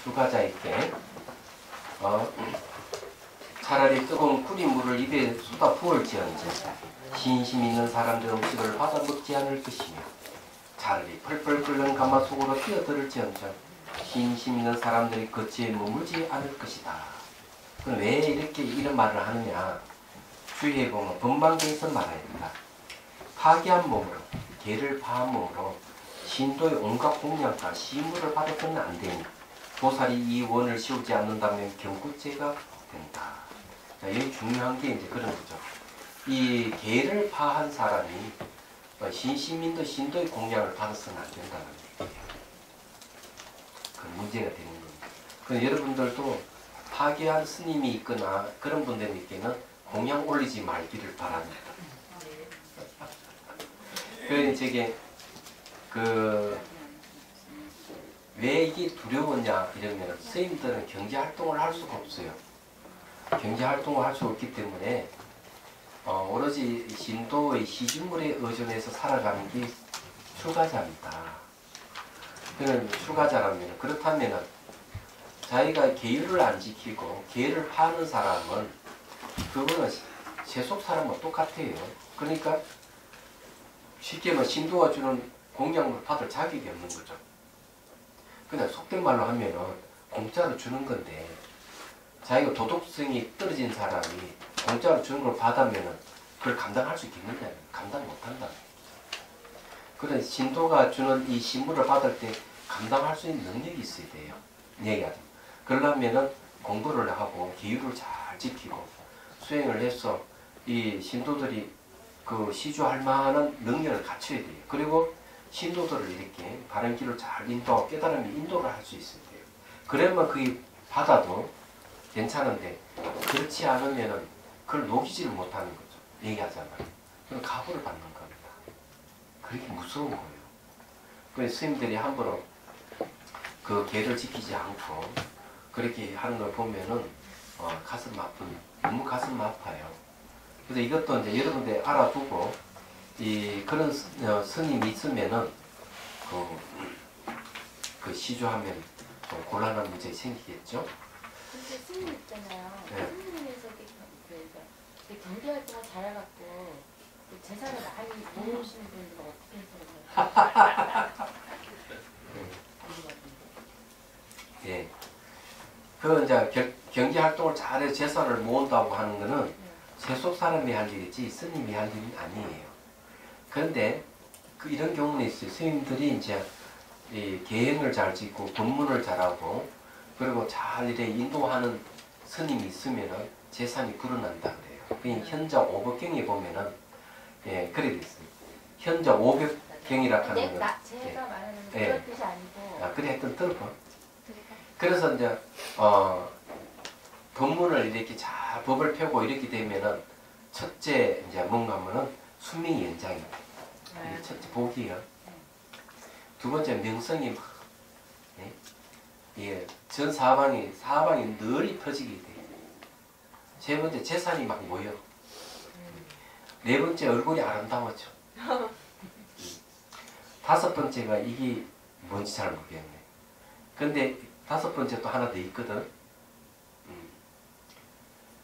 출가자일 때 차라리 뜨거운 끓인 물을 입에 쏟아 부을지언정 신심 있는 사람들 음식을 받아 먹지 않을 것이며 차라리 펄펄 끓는 가마 속으로 뛰어들을지언정 신심 있는 사람들이 거치에 머물지 않을 것이다. 그럼 왜 이렇게 이런 말을 하느냐? 주의해 보면 법망경에서 말합니다. 파괴한 몸으로 개를 파한 몸으로 신도의 온갖 공양과 시물을 받아서는 안 되니 보살이 이 원을 씌우지 않는다면 경구죄가 된다. 자, 여기 중요한 게 이제 그런 거죠. 이 개를 파한 사람이 신심인도 신도의 공양을 받아서는 안 된다는 얘기예요. 그 문제가 되는 겁니다. 그래서 여러분들도 파괴한 스님이 있거나 그런 분들에게는 공양 올리지 말기를 바랍니다. 그래서 저게 왜 이게 두려웠냐 이러면 스님들은 경제활동을 할 수가 없어요. 경제활동을 할 수 없기 때문에 오로지 신도의 시주물에 의존해서 살아가는 게 출가자입니다. 그는 출가자라면 그렇다면 자기가 계율을 안 지키고 계를 파는 사람은 그거는 세속 사람과 똑같아요. 그러니까 쉽게 말하면 신도가 주는 공양을 받을 자격이 없는 거죠. 그냥 속된 말로 하면은 공짜로 주는 건데 자기가 도덕성이 떨어진 사람이 공짜로 주는 걸 받으면은 그걸 감당할 수 있겠느냐? 감당 못한다. 그런 신도가 주는 이 신물을 받을 때 감당할 수 있는 능력이 있어야 돼요. 얘기하자. 그러려면은 공부를 하고 기율을 잘 지키고 수행을 해서 이 신도들이 그 시주할 만한 능력을 갖춰야 돼요. 그리고 신도들을 이렇게 바른 길을 잘 인도하고 깨달으면 인도를 할 수 있어야 돼요. 그래야만 그게 받아도 괜찮은데 그렇지 않으면은 그걸 녹이지를 못하는 거죠. 얘기하자면. 그럼 가부를 받는 겁니다. 그렇게 무서운 거예요. 그래서 스님들이 함부로 그 계를 지키지 않고 그렇게 하는 걸 보면은 가슴 아픈, 너무 가슴 아파요. 그래서 이것도 이제 여러분들 알아두고 그런 스님이 있으면은 그 시주하면 좀 곤란한 문제가 생기겠죠. 근데 스님 있잖아요. 네. 스님에서 경제 활동을 잘해갖고 재산을 많이 모으시는 분들은 어떻게 해서 예. 그 이제 경제 활동을 잘해 재산을 모은다고 하는 거는 세속 사람이 할 일이지 스님이 할 일은 아니에요. 그런데 이런 경우는 있어요. 스님들이 이제 이 계행을 잘 짓고 법문을 잘하고 그리고 잘 이래 인도하는 스님이 있으면은 재산이 불어난다 그래요. 그 현자 500경에 보면은 그래 있어요. 현자 500경이라 하는 건 제가 말하는 그런 뜻이 아니고. 그래 했던 들어봐. 그래서 이제 법문을 이렇게 잘 법을 펴고 이렇게 되면은 첫째 이제 뭔가 하면은 수명이 연장입니다. 이게 첫째 복이요. 두 번째 명성이 막 전 사방이 널리 퍼지게 돼요. 세 번째 재산이 막 모여. 네 번째 얼굴이 아름다워져. 다섯 번째가 이게 뭔지 잘 모르겠네. 근데 다섯 번째 또 하나 더 있거든.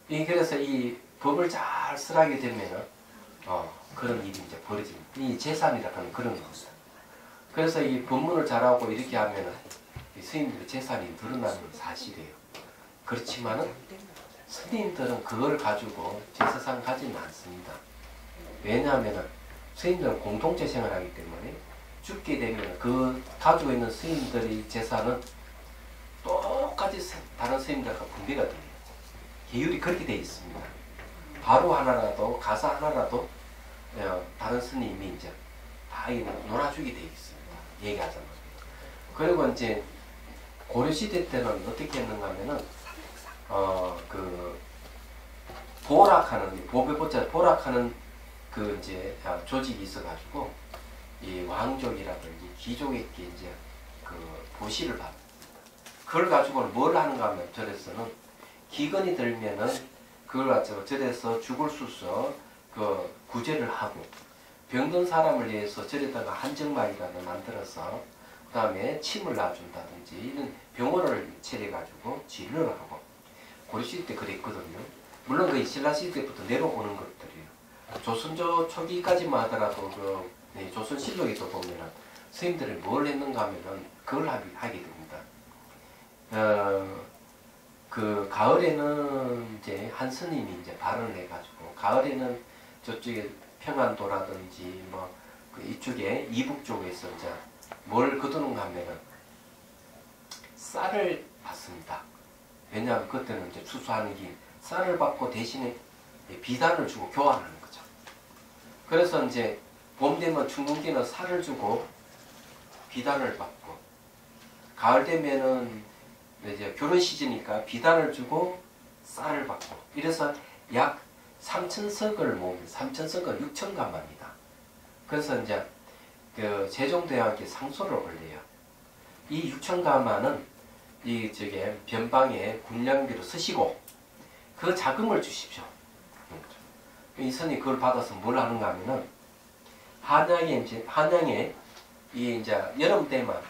그래서 이 법을 잘 쓰라게 되면은 그런 일이 이제 벌어집니다. 이 재산이라 하는 그런 겁니다. 그래서 이 법문을 잘하고 이렇게 하면은 스님들의 재산이 늘어나는 건 사실이에요. 그렇지만은 스님들은 그걸 가지고 재산을 가지는 않습니다. 왜냐하면은 스님들은 공동체 생활을 하기 때문에 죽게 되면 그 가지고 있는 스님들의 재산은 똑같이 다른 스님들과 분배가 됩니다. 계율이 그렇게 되어 있습니다. 바로 하나라도 가사 하나라도 다른 스님이 이제 다 놀아주게 되어 있습니다. 얘기하자면. 그리고 이제 고려시대 때는 어떻게 했는가 하면은 보락하는 보배보자 보락하는 그 이제 조직이 있어가지고 이 왕족이라든지 귀족에게 이제 그 보시를 받. 그걸 가지고는 뭘 하는가 하면 절에서는 기근이 들면은 그걸 가지고 절에서 죽을 수서 그 구제를 하고 병든 사람을 위해서 절에다가 한정마이라는 만들어서 그 다음에 침을 놔준다든지 이런 병원을 차려가지고 진료를 하고 고려시대 때 그랬거든요. 물론 그 신라시대 때부터 내려오는 것들이에요. 조선조 초기까지만 하더라도 조선실록에도 보면은 스님들이 뭘 했는가 하면은 그걸 하게 됩니다. 그 가을에는 이제 한 스님이 이제 발언을 해가지고 가을에는 저쪽에 평안도라든지 그 이쪽에 이북 쪽에서 이제 뭘 거두는가 하면은 쌀을 받습니다. 왜냐하면 그때는 이제 추수하는 길 쌀을 받고 대신에 비단을 주고 교환하는 거죠. 그래서 이제 봄 되면 춘궁기는 쌀을 주고 비단을 받고 가을 되면은 이제 결혼 시즌이니까 비단을 주고 쌀을 받고 이래서 약 3,000석을 모읍니다. 3,000석은 6,000가마입니다. 그래서 이제 그 세종대왕께 상소를 올려요. 이 6,000가마는 이 저게 변방에 군량비로 쓰시고 그 자금을 주십시오. 이 선이 그걸 받아서 뭘 하는가 하면은 한양에 이제 여름 때만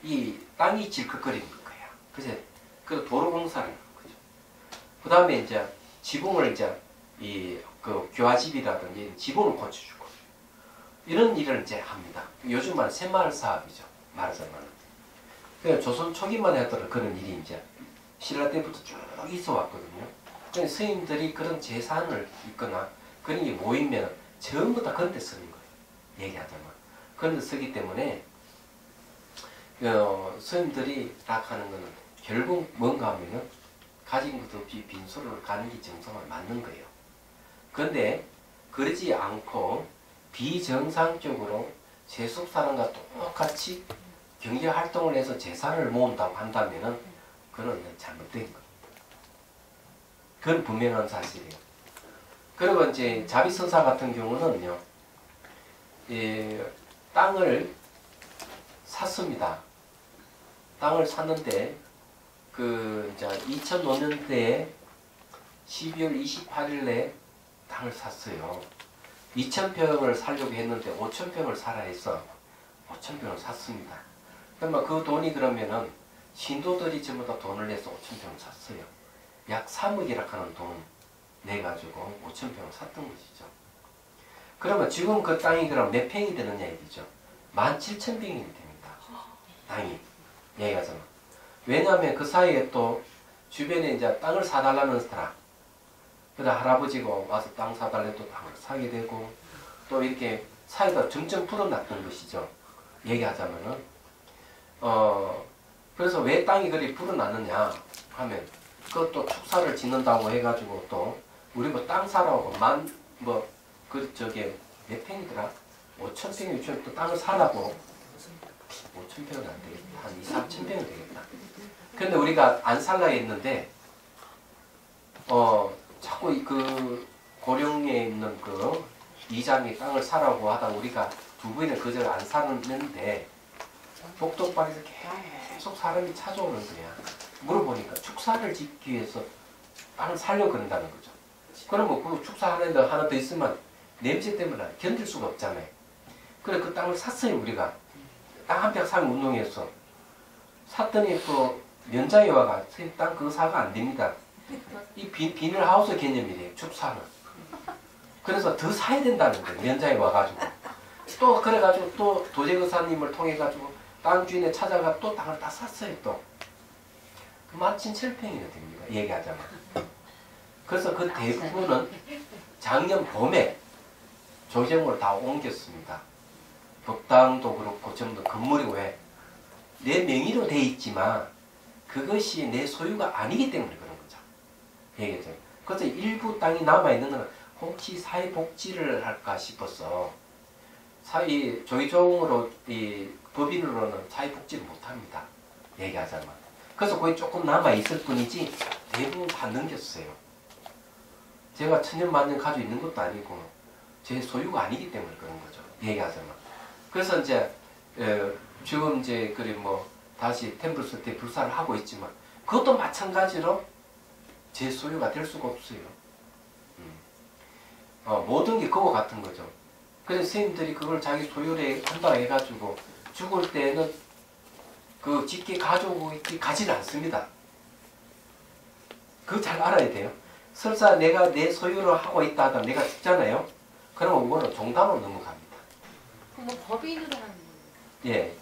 이 땅이 질컥거리는 거야. 그래서 그 도로 공사를 하는 거죠. 그 다음에 이제 지붕을 이제 그 교화집이라든지 지붕을 고쳐주고 이런 일을 이제 합니다. 요즘 말 새마을 사업이죠. 말하자면. 그냥 조선 초기만 하더라도 그런 일이 이제 신라 때부터 쭉 있어 왔거든요. 그러니까 스님들이 그런 재산을 있거나 그런 게 모이면 전부 다 그런 데 쓰는 거예요. 얘기하자면. 그런 데 쓰기 때문에 스님들이 딱 하는 거는 결국 뭔가 하면은 가진 것도 없이 빈소를 가는 게 정성을 맞는 거예요. 그런데 그러지 않고 비정상적으로 세속 사람과 똑같이 경제 활동을 해서 재산을 모은다고 한다면은 그건 잘못된 겁니다. 그건 분명한 사실이에요. 그리고 이제 자비선사 같은 경우는요, 땅을 샀습니다. 땅을 샀는데 이제 2005년대에 12월 28일에 땅을 샀어요. 2,000평을 살려고 했는데 5,000평을 사라 해서 5,000평을 샀습니다. 그러면 그 돈이 그러면은 신도들이 전부 다 돈을 내서 5,000평을 샀어요. 약 3억이라 하는 돈 내가지고 5,000평을 샀던 것이죠. 그러면 지금 그 땅이 그럼 몇 평이 되느냐 얘기죠. 17,000평이 됩니다. 땅이. 얘기하자면. 왜냐하면 그 사이에 또 주변에 이제 땅을 사달라는 사람, 그다음 할아버지가 와서 땅 사달래 또 땅을 사게 되고 또 이렇게 사이가 점점 불어났던 것이죠. 얘기하자면은 그래서 왜 땅이 그리 불어났느냐 하면 그것도 축사를 짓는다고 해가지고 또 우리 뭐 땅 사라고 몇 평이더라? 5,000평, 6,000평 또 땅을 사라고 5,000평은 안 되겠다. 한 2, 3,000평은 되겠다. 근데 우리가 안 살라 했는데 자꾸 그 고령에 있는 그 이장이 땅을 사라고 하다 우리가 두 번이나 그저 안 사는데 복덕방에서 계속 사람이 찾아오는 거야. 물어보니까 축사를 짓기 위해서 땅을 살려고 그런다는 거죠. 그러면 그 축사하는데 하나 더 있으면 냄새 때문에 견딜 수가 없잖아요. 그래 그 땅을 샀어요. 우리가 땅 한 평 사면 운동해서 샀더니 또 면장이 와가 선생님 땅 그거 사가 안 됩니다. 이 비닐하우스 개념이래요. 축사는. 그래서 더 사야 된다는 거예요. 면장이 와가지고 또 그래가지고 또 도제거사님을 통해가지고 땅 주인에 찾아가 또 땅을 다 샀어요. 또 그 17,000평이나 됩니다. 얘기하자면. 그래서 그 대부분은 작년 봄에 조정을 다 옮겼습니다. 법당도 그렇고 전부 건물이 왜 내 명의로 돼 있지만 그것이 내 소유가 아니기 때문에 그런 거죠. 얘기하죠. 그래서 일부 땅이 남아있는 건 혹시 사회복지를 할까 싶어서 조의종으로 법인으로는 사회복지를 못합니다. 얘기하자면. 그래서 거기 조금 남아있을 뿐이지 대부분 다 넘겼어요. 제가 천년만년 가지고 있는 것도 아니고 제 소유가 아니기 때문에 그런 거죠. 얘기하자면. 그래서 이제 지금 이제 다시 템플스테이 불사를 하고 있지만 그것도 마찬가지로 제 소유가 될 수가 없어요. 모든 게 그거 같은 거죠. 그래서 스님들이 그걸 자기 소유로 한다고 해가지고 죽을 때는 그 짙게 가지고 가지는 않습니다. 그거 잘 알아야 돼요. 설사 내가 내 소유로 하고 있다 하다 내가 죽잖아요. 그러면 이거는 종단으로 넘어갑니다. 그럼 뭐 법인으로 하는 거예요? 예,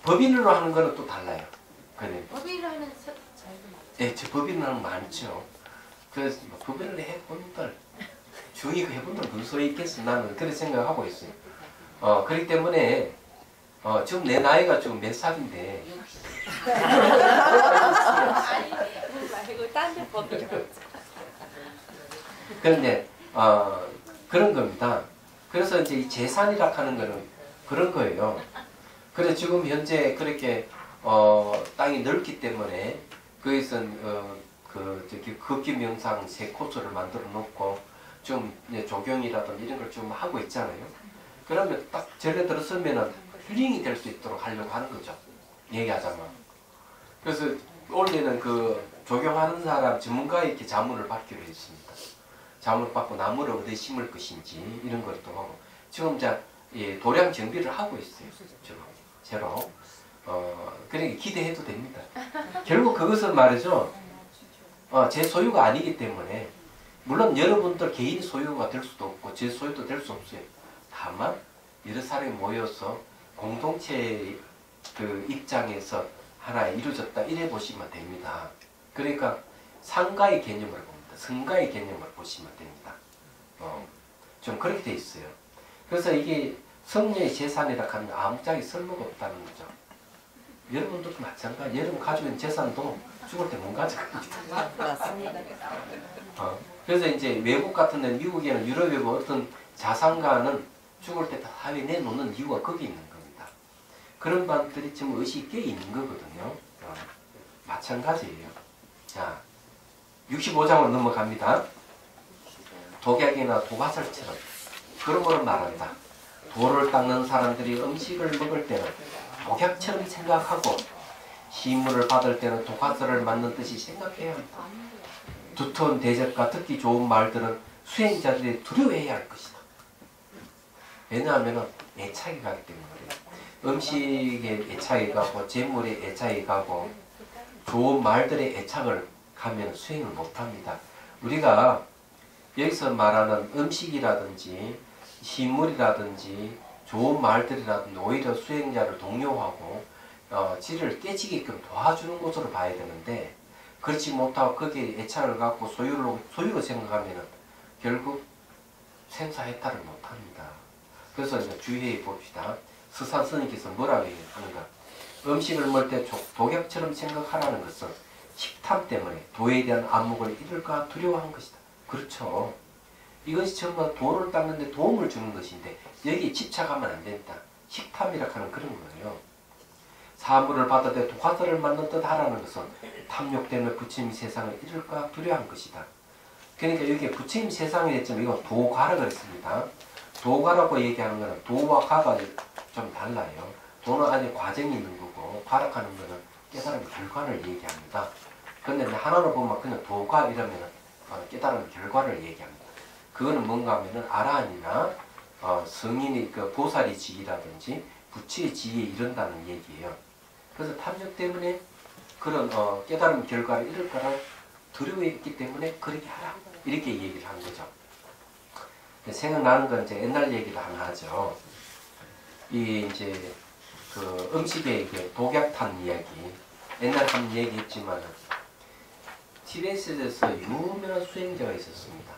법인으로 하는 거는 또 달라요. 그래. 법인으로 하는 자유도 많죠. 예, 저 법인으로 하는 거 많죠. 그래서 법인을 해본들 중이 해본들 무슨 소리 있겠어. 나는 그렇게 생각하고 있어요. 그렇기 때문에 지금 내 나이가 지금 몇 살인데 아니 그거 말고 딴 데 법인. 그런데 그런 겁니다. 그래서 이제 이 재산이라 하는 거는 그런 거예요. 그래서 지금 현재 그렇게 땅이 넓기 때문에 거기서 급기명상 세 코스를 만들어 놓고 좀 이제 조경이라든지 이런 걸 좀 하고 있잖아요. 그러면 딱 전에 들었으면은 힐링이 될 수 있도록 하려고 하는 거죠. 얘기하자면. 그래서 원래는 그 조경하는 사람 전문가에 이렇게 자문을 받기로 했습니다. 자문을 받고 나무를 어디에 심을 것인지 이런 것도 하고 지금 이제 도량 정비를 하고 있어요. 지금 새로. 그러니까 기대해도 됩니다. 결국 그것은 말이죠. 제 소유가 아니기 때문에 물론 여러분들 개인 소유가 될 수도 없고 제 소유도 될 수 없어요. 다만 여러 사람이 모여서 공동체의 그 입장에서 하나 이루어졌다 이래 보시면 됩니다. 그러니까 상가의 개념을 봅니다. 성가의 개념을 보시면 됩니다. 좀 그렇게 돼 있어요. 그래서 이게 성녀의 재산이라 하면 아무짝에 쓸모가 없다는 거죠. 여러분들도 마찬가지. 여러분 가지고 있는 재산도 죽을 때 못 가져갑니다. 맞습니다. 그래서 이제 외국 같은 데 미국에는 유럽에 어떤 자산가는 죽을 때 다 사회에 내놓는 이유가 거기 있는 겁니다. 그런 분들이 지금 의식이 꽤 있는 거거든요. 마찬가지예요. 자, 65장으로 넘어갑니다. 독약이나 독화설처럼 그러므로 말한다. 돌을 닦는 사람들이 음식을 먹을 때는 독약처럼 생각하고 시물을 받을 때는 독화설을 맞는 듯이 생각해야 한다. 두터운 대접과 듣기 좋은 말들은 수행자들이 두려워해야 할 것이다. 왜냐하면 애착이 가기 때문에 그래요. 음식에 애착이 가고 재물에 애착이 가고 좋은 말들의 애착을 가면 수행을 못합니다. 우리가 여기서 말하는 음식이라든지 시물이라든지 좋은 말들이라든지 오히려 수행자를 독려하고 지를 깨지게끔 도와주는 것으로 봐야 되는데 그렇지 못하고 거기에 애착을 갖고 소유로 생각하면 결국 생사해탈을 못합니다. 그래서 이제 주의해 봅시다. 스산 스님께서 뭐라고 하는가? 음식을 먹을 때 독약처럼 생각하라는 것은 식탐 때문에 도에 대한 안목을 잃을까 두려워한 것이다. 그렇죠. 이것이 정말 도를 닦는데 도움을 주는 것인데 여기에 집착하면 안 된다. 식탐이라 하는 그런 거예요. 사물을 받을 때 독화설을 맞는 듯 하라는 것은 탐욕 때문에 부처님 세상을 잃을까 두려워한 것이다. 그러니까 여기에 부처님 세상이 됐지만 이건 도가라 그랬습니다. 도가라고 얘기하는 것은 도와 가가 좀 달라요. 도는 아직 과정이 있는 거고 가락하는 것은 깨달은 결과를 얘기합니다. 그런데 하나로 보면 그냥 도가 이러면 깨달은 결과를 얘기합니다. 그거는 뭔가 하면은 아라한이나 성인이 그 보살의 지위라든지 부처의 지위에 이른다는 얘기예요. 그래서 탐욕 때문에 그런 깨달은 결과를 이룰 거라 두려워했기 때문에 그렇게 하라 이렇게 얘기를 한 거죠. 생각나는 건 이제 옛날 얘기를 하나 하죠. 이 이제 그 음식에 이게 독약 탄 이야기 옛날에 한 얘기 했지만 티베트에서 유명한 수행자가 있었습니다.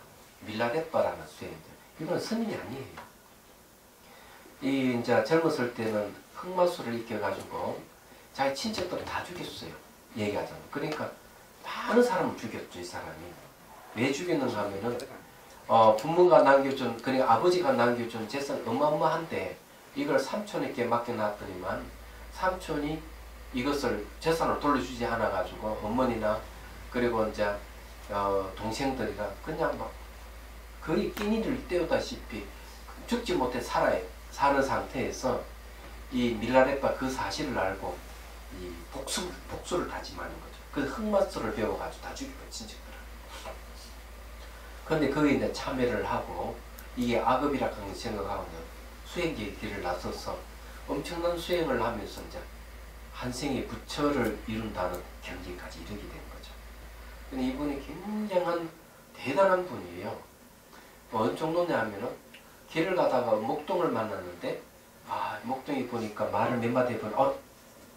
밀라데빠라는 수행자. 이건 스님이 아니에요. 이 이제 젊었을 때는 흑마술을 익혀가지고 자기 친척들 다 죽였어요. 얘기하자면. 그러니까 많은 사람을 죽였죠, 이 사람이. 왜 죽였는가 하면은 부모가 남겨준, 그러니까 아버지가 남겨준 재산 어마어마한데 이걸 삼촌에게 맡겨놨더니만 삼촌이 이것을 재산을 돌려주지 않아 가지고 어머니나 그리고 이제 동생들이랑 그냥 막 거의 끼니를 때우다시피 죽지 못해 사는 상태에서 이 밀라레빠 그 사실을 알고 이 복수를 다짐하는 거죠. 그 흑마술을 배워가지고 다 죽이고 친척들을. 그런데 거기에 이제 참여를 하고 이게 악업이라고 생각하고 수행의 길을 나서서 엄청난 수행을 하면서 이제 한 생의 부처를 이룬다는 경지까지 이르게 된 거죠. 근데 이분이 굉장한 대단한 분이에요. 어느 정도냐 하면은 길을 가다가 목동을 만났는데 목동이 보니까 말을 몇 마디 해보면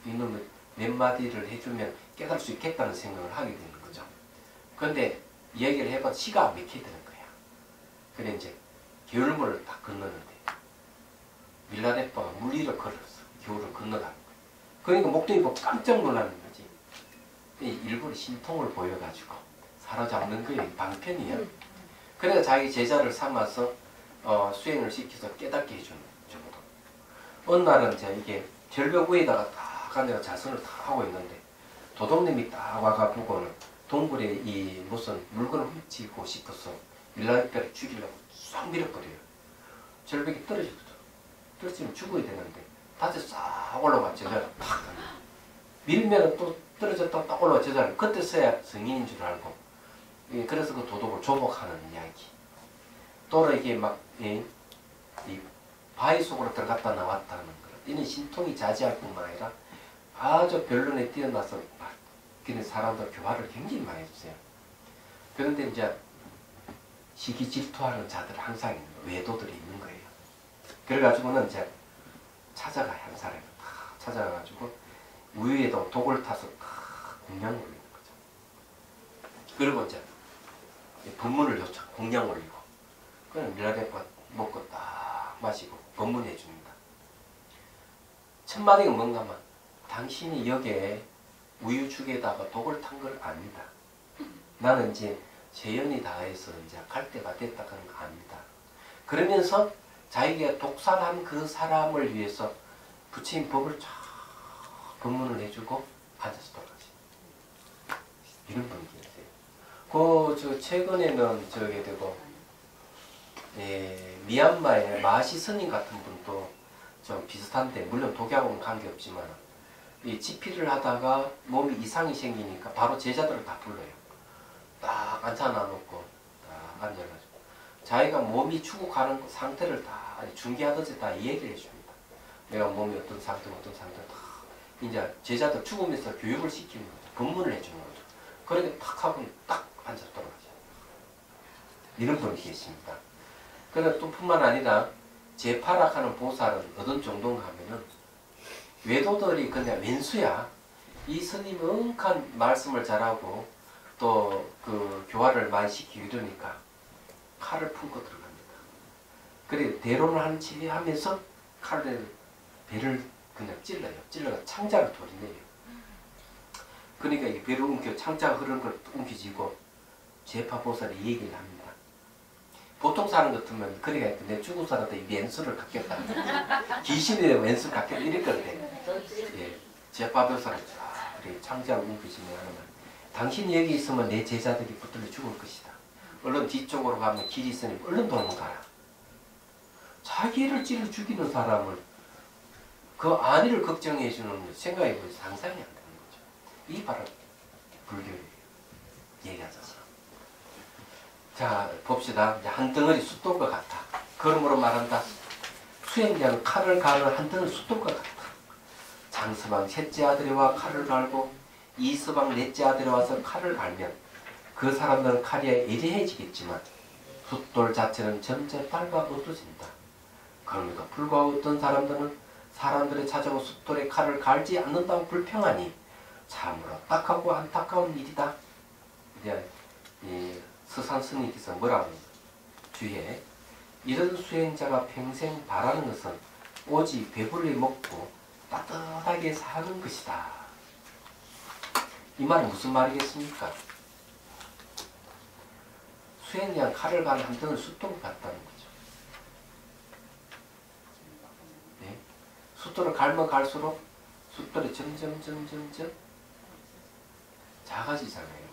이놈은 몇 마디를 해주면 깨달을 수 있겠다는 생각을 하게 되는 거죠. 그런데 얘기를 해봐 시가 안 막히게 되는 거야. 그래 이제 겨울물을 딱 건너는데 밀라데빠가 물 위를 걸었어. 겨울을 건너가는 거야. 그러니까 목동이 보고 깜짝 놀라는 거지. 일부러 신통을 보여가지고 사로잡는 거예요. 방편이야. 그래서 자기 제자를 삼아서 수행을 시켜서 깨닫게 해주는 정도. 어느 날은 이게 절벽 위에다가 딱 내가 자선을 딱 하고 있는데 도둑님이 딱 와가 보고는 동굴에 이 무슨 물건을 훔치고 싶어서 밀라데빠를 죽이려고 싹 밀어버려요. 절벽이 떨어지거든. 떨어지면 죽어야 되는데 다시 싹 올라가 제자를 팍 밀면 또 떨어졌다가 딱 올라가 제자를 그때서야 성인인 줄 알고 그래서 그 도둑을 조목하는 이야기. 또는 이게 막 이 바위 속으로 들어갔다 나왔다 하는 거. 이는 신통이 자제할 뿐만 아니라 아주 변론에 뛰어나서 막 그런 사람들 교화를 굉장히 많이 해주세요. 그런데 이제 시기 질투하는 자들 항상 있는 거예요. 외도들이 있는 거예요. 그래가지고는 이제 찾아가 한 사람이 다 찾아가가지고 우유에도 독을 타서 공양을 올리는 거죠. 그리고 이제 법문을 요청, 공양 올리고 그냥 밀라데빠 먹고 딱 마시고 법문해 줍니다. 첫 마디가 뭔가 하면 당신이 여기에 우유죽에다가 독을 탄 걸 압니다. 나는 이제 재연이 다해서 이제 갈 때가 됐다 그런 거 압니다. 그러면서 자기가 독살한 그 사람을 위해서 부처님 법을 쫙 법문을 해주고 앉아서 돌아가시. 이런 분이 계세요. 최근에는 저게 되고 미얀마의 마시 스님 같은 분도 좀 비슷한데 물론 독약하고는 관계없지만 이 치피를 하다가 몸이 이상이 생기니까 바로 제자들을 다 불러요. 딱 앉혀놔놓고 딱 앉아가지고 자기가 몸이 죽어가는 상태를 다 중계하듯이 다 얘기를 해줍니다. 내가 몸이 어떤 상태 다 이제 제자들 죽으면서 교육을 시키는 거죠. 법문을 해주는 거죠. 그렇게 탁 하고 딱 앉아서 돌아가죠. 이런 분이 계십니다. 그런데 또 뿐만 아니라 제파락하는 보살은 어떤 정도인가 하면은 외도들이 그냥 왼수야. 이 스님은 엄한 말씀을 잘하고 또 그 교화를 많이 시키고 이러니까 칼을 품고 들어갑니다. 그래 대론을 하면서 칼을 배를 그냥 찔러요. 찔러가 창자를 돌리네요. 그러니까 이 배를 움켜 창자가 흐르는 걸 움켜쥐고 제파보살이 얘기를 합니다. 보통 사람 같으면 그러니까 내 죽은 사람한테 왼수를 갖겠다. 귀신에 왼수를 갖겠다 이랬거든요. 예, 제파보살은 그래 창자를 움켜쥐면 하면 당신이 여기 있으면 내 제자들이 붙들려 죽을 것이다. 얼른 뒤쪽으로 가면 길이 있으니 얼른 도망가라. 자기를 찔러 죽이는 사람을 그 안위를 걱정해주는 생각해보니 상상이 안 되는 거죠. 이 바로 불교의 얘기하잖아. 자 봅시다. 이제 한 덩어리 숫돌과 같다. 그러므로 말한다. 수행자는 칼을 가는 한 덩어리 숫돌과 같다. 장서방 셋째 아들이 와 칼을 갈고 이서방 넷째 아들이 와서 칼을 갈면 그 사람들은 칼이 예리해지겠지만 숫돌 자체는 점점 밟아 없어진다. 그러니까 불구하고 어떤 사람들은 사람들이 찾아온 숫돌에 칼을 갈지 않는다고 불평하니 참으로 딱하고 안타까운 일이다. 이제 이 서산 스님께서 뭐라고 합니까? 뒤에 이런 수행자가 평생 바라는 것은 오직 배불리 먹고 따뜻하게 사는 것이다. 이 말은 무슨 말이겠습니까? 수행자는 칼을 가는 한 덩을 숫돌을 같다는 거죠. 네? 숫돌을 갈면 갈수록 숫돌이 점점 작아지잖아요.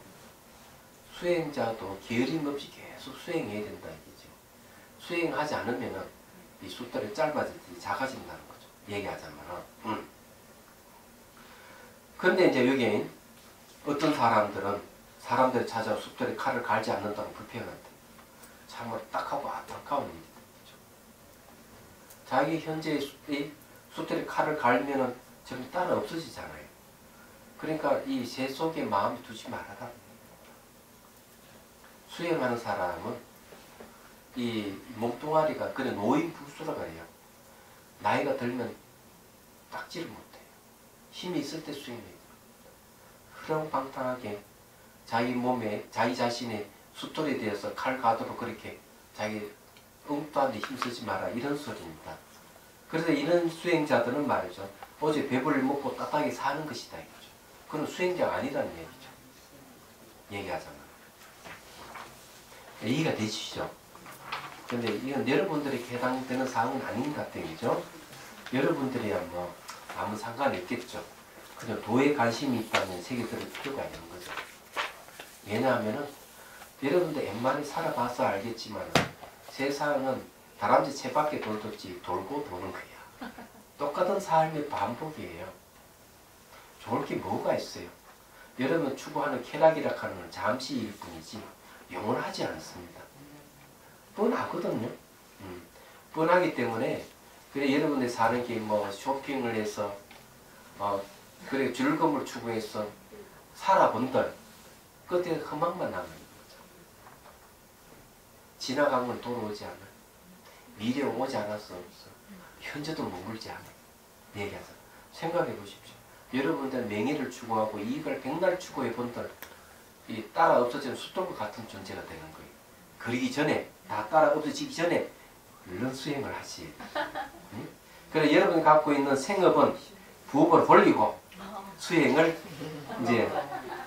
수행자도 게으름 없이 계속 수행해야 된다 이거죠. 수행하지 않으면 이 숫돌이 짧아지지 작아진다는 거죠. 얘기하자면. 그런데 이제 여기 어떤 사람들은 사람들이 찾아와 숫돌에 칼을 갈지 않는다고 불평한다. 참으로 딱하고 안타까운 일이죠. 자기 현재의 숫돌에 칼을 갈면은 좀 따라 없어지잖아요. 그러니까 이 새 속에 마음이 두지 말아라. 수행하는 사람은 이 몸뚱아리가 그래 노인불수라고 해요. 나이가 들면 닦지를 못해요. 힘이 있을 때 수행해요. 흐렁방탕하게 자기 몸에 자기 자신의 숫돌에 대해서 칼 가도록 그렇게 자기 엉뚱한데 힘쓰지 마라 이런 소리입니다. 그래서 이런 수행자들은 말이죠. 어제 배불리 먹고 따뜻하게 사는 것이다 이거죠. 그건 수행자가 아니라는 얘기죠. 얘기하자면. 이해가 되시죠? 근데 이건 여러분들에게 해당되는 사항은 아닌 것 같아요. 그죠? 여러분들이야 뭐 아무 상관이 없겠죠. 그냥 도에 관심이 있다면 새겨들을 필요가 있는 거죠. 왜냐하면은 여러분들 웬만히 살아봐서 알겠지만 세상은 다람쥐 채밖에 돌듯이 돌고 도는 거야. 똑같은 삶의 반복이에요. 좋을 게 뭐가 있어요? 여러분 추구하는 쾌락이라 하는 건 잠시일 뿐이지 영원하지 않습니다. 뻔하거든요. 뻔하기 때문에 그래 여러분들이 사는 게 뭐 쇼핑을 해서 그래 즐거움을 추구해서 살아본들 끝에 허망만 남는 거죠. 지나간 건 돌아오지 않아. 미래 오지 않아서 없어. 현재도 머물지 않아. 얘기하자. 생각해 보십시오. 여러분들 명예를 추구하고 이익을 백날 추구해 본들 이 따라 없어지는 숫돌과 같은 존재가 되는 거예요. 그러기 전에 다 따라 없어지기 전에 얼른 수행을 하시. 응? 그래 여러분이 갖고 있는 생업은 부업으로 벌리고 수행을 이제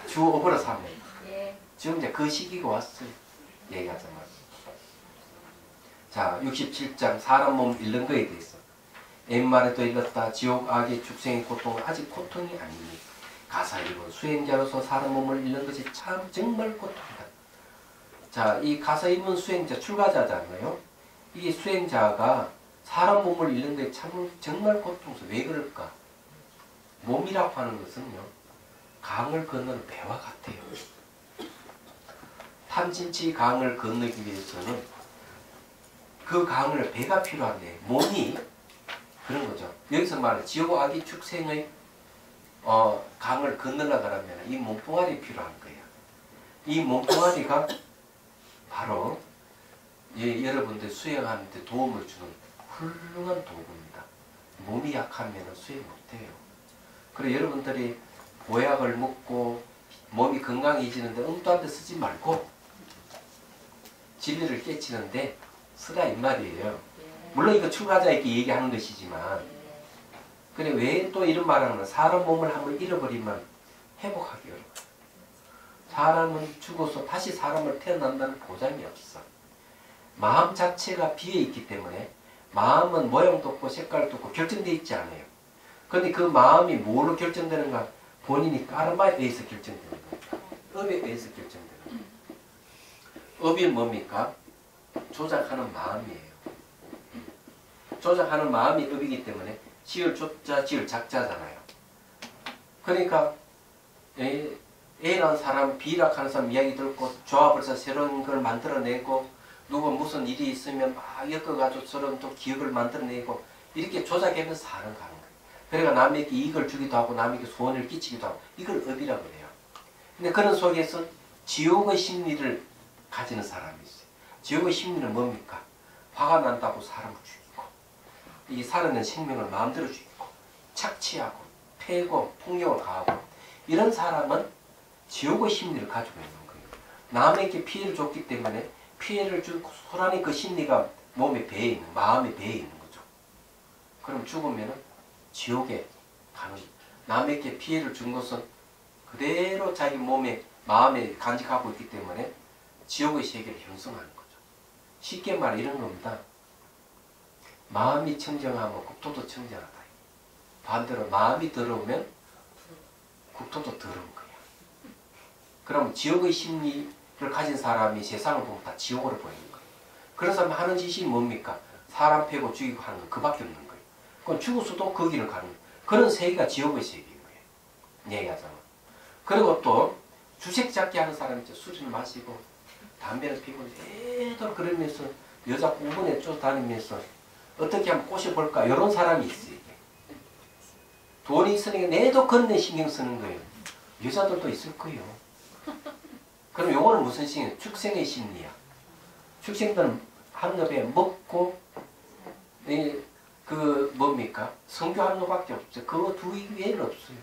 주업으로 삼아요. 지금 이제 그 시기가 왔어요. 얘기하자면. 자, 67장 사람 몸 잃는 거에 대해서. 옛말에도 읽었다. 지옥 악의 축생의 고통은 아직 고통이 아니니 가사 입은 수행자로서 사람 몸을 잃는 것이 참 정말 고통이다. 자, 이 가사 입은 수행자 출가자잖아요. 이 수행자가 사람 몸을 잃는 게 참 정말 고통스러워. 왜 그럴까? 몸이라고 하는 것은요. 강을 건너는 배와 같아요. 탐진치 강을 건너기 위해서는 그 강을 배가 필요한데 몸이 그런 거죠. 여기서 말하는 지옥 악의 축생의 강을 건너려고 하면 이 몸뚱아리 필요한 거예요. 이 몸뚱아리가 바로 여러분들 수행하는 데 도움을 주는 훌륭한 도구입니다. 몸이 약하면 수행 못해요. 그래서 여러분들이 보약을 먹고 몸이 건강해지는데 엉뚱한 데 쓰지 말고 진리를 깨치는데 쓰라 이 말이에요. 물론 이거 출가자에게 얘기하는 것이지만 그래 왜 또 이런 말을 하는 사람 몸을 한번 잃어버리면 회복하기 어려워요. 사람은 죽어서 다시 사람을 태어난다는 보장이 없어. 마음 자체가 비어있기 때문에 마음은 모양도 없고 색깔도 없고 결정되어 있지 않아요. 그런데 그 마음이 뭐로 결정되는가? 본인이 까르마에 의해서 결정되는 겁니다. 업에 의해서 결정되는 겁니다. 업이 뭡니까? 조작하는 마음이에요. 조작하는 마음이 업이기 때문에 지을 조자, 지을 작자잖아요. 그러니까 A라는 사람, B라고 하는 사람 이야기 듣고 조합을 해서 새로운 걸 만들어내고 누구 무슨 일이 있으면 막 엮어가지고 서로 또 기억을 만들어내고 이렇게 조작하면서 사는 가는 거예요. 그러니까 남에게 이익을 주기도 하고 남에게 소원을 끼치기도 하고 이걸 업이라고 해요. 근데 그런 속에서 지옥의 심리를 가지는 사람이 있어요. 지옥의 심리는 뭡니까? 화가 난다고 사람을 죽이고 이 살아있는 생명을 마음대로 죽이고 착취하고 패고 폭력을 가하고 이런 사람은 지옥의 심리를 가지고 있는 거예요. 남에게 피해를 줬기 때문에 피해를 준 소란히 그 심리가 몸에 배에 있는 마음에 배에 있는 거죠. 그럼 죽으면은 지옥에 가는 거예요. 남에게 피해를 준 것은 그대로 자기 몸에 마음에 간직하고 있기 때문에 지옥의 세계를 형성하는 거죠. 쉽게 말해 이런 겁니다. 마음이 청정하면 국토도 청정하다. 반대로 마음이 더러우면 국토도 더러운 거야. 그럼 지옥의 심리를 가진 사람이 세상을 보면 다 지옥으로 보이는 거예요. 그런 사람이 하는 짓이 뭡니까? 사람 패고 죽이고 하는 건 그밖에 없는 거예요. 그건 죽었어도 그 길을 가는 거예요. 그런 세계가 지옥의 세계인 거예요. 얘기하자면. 그리고 또 주색 잡기 하는 사람이 있죠. 술을 마시고 담배를 피고 애도 그러면서 여자 공원에 쫓아다니면서 어떻게 하면 꼬셔볼까 이런 사람이 있어요. 돈이 있으니까 내도 건네 신경 쓰는 거예요. 여자들도 있을 거예요. 그럼 요거는 무슨 심리야? 축생의 심리야. 축생들은 한눈에 먹고 그 뭡니까? 성교하는 것밖에 없어요. 그거 두 외에는 없어요.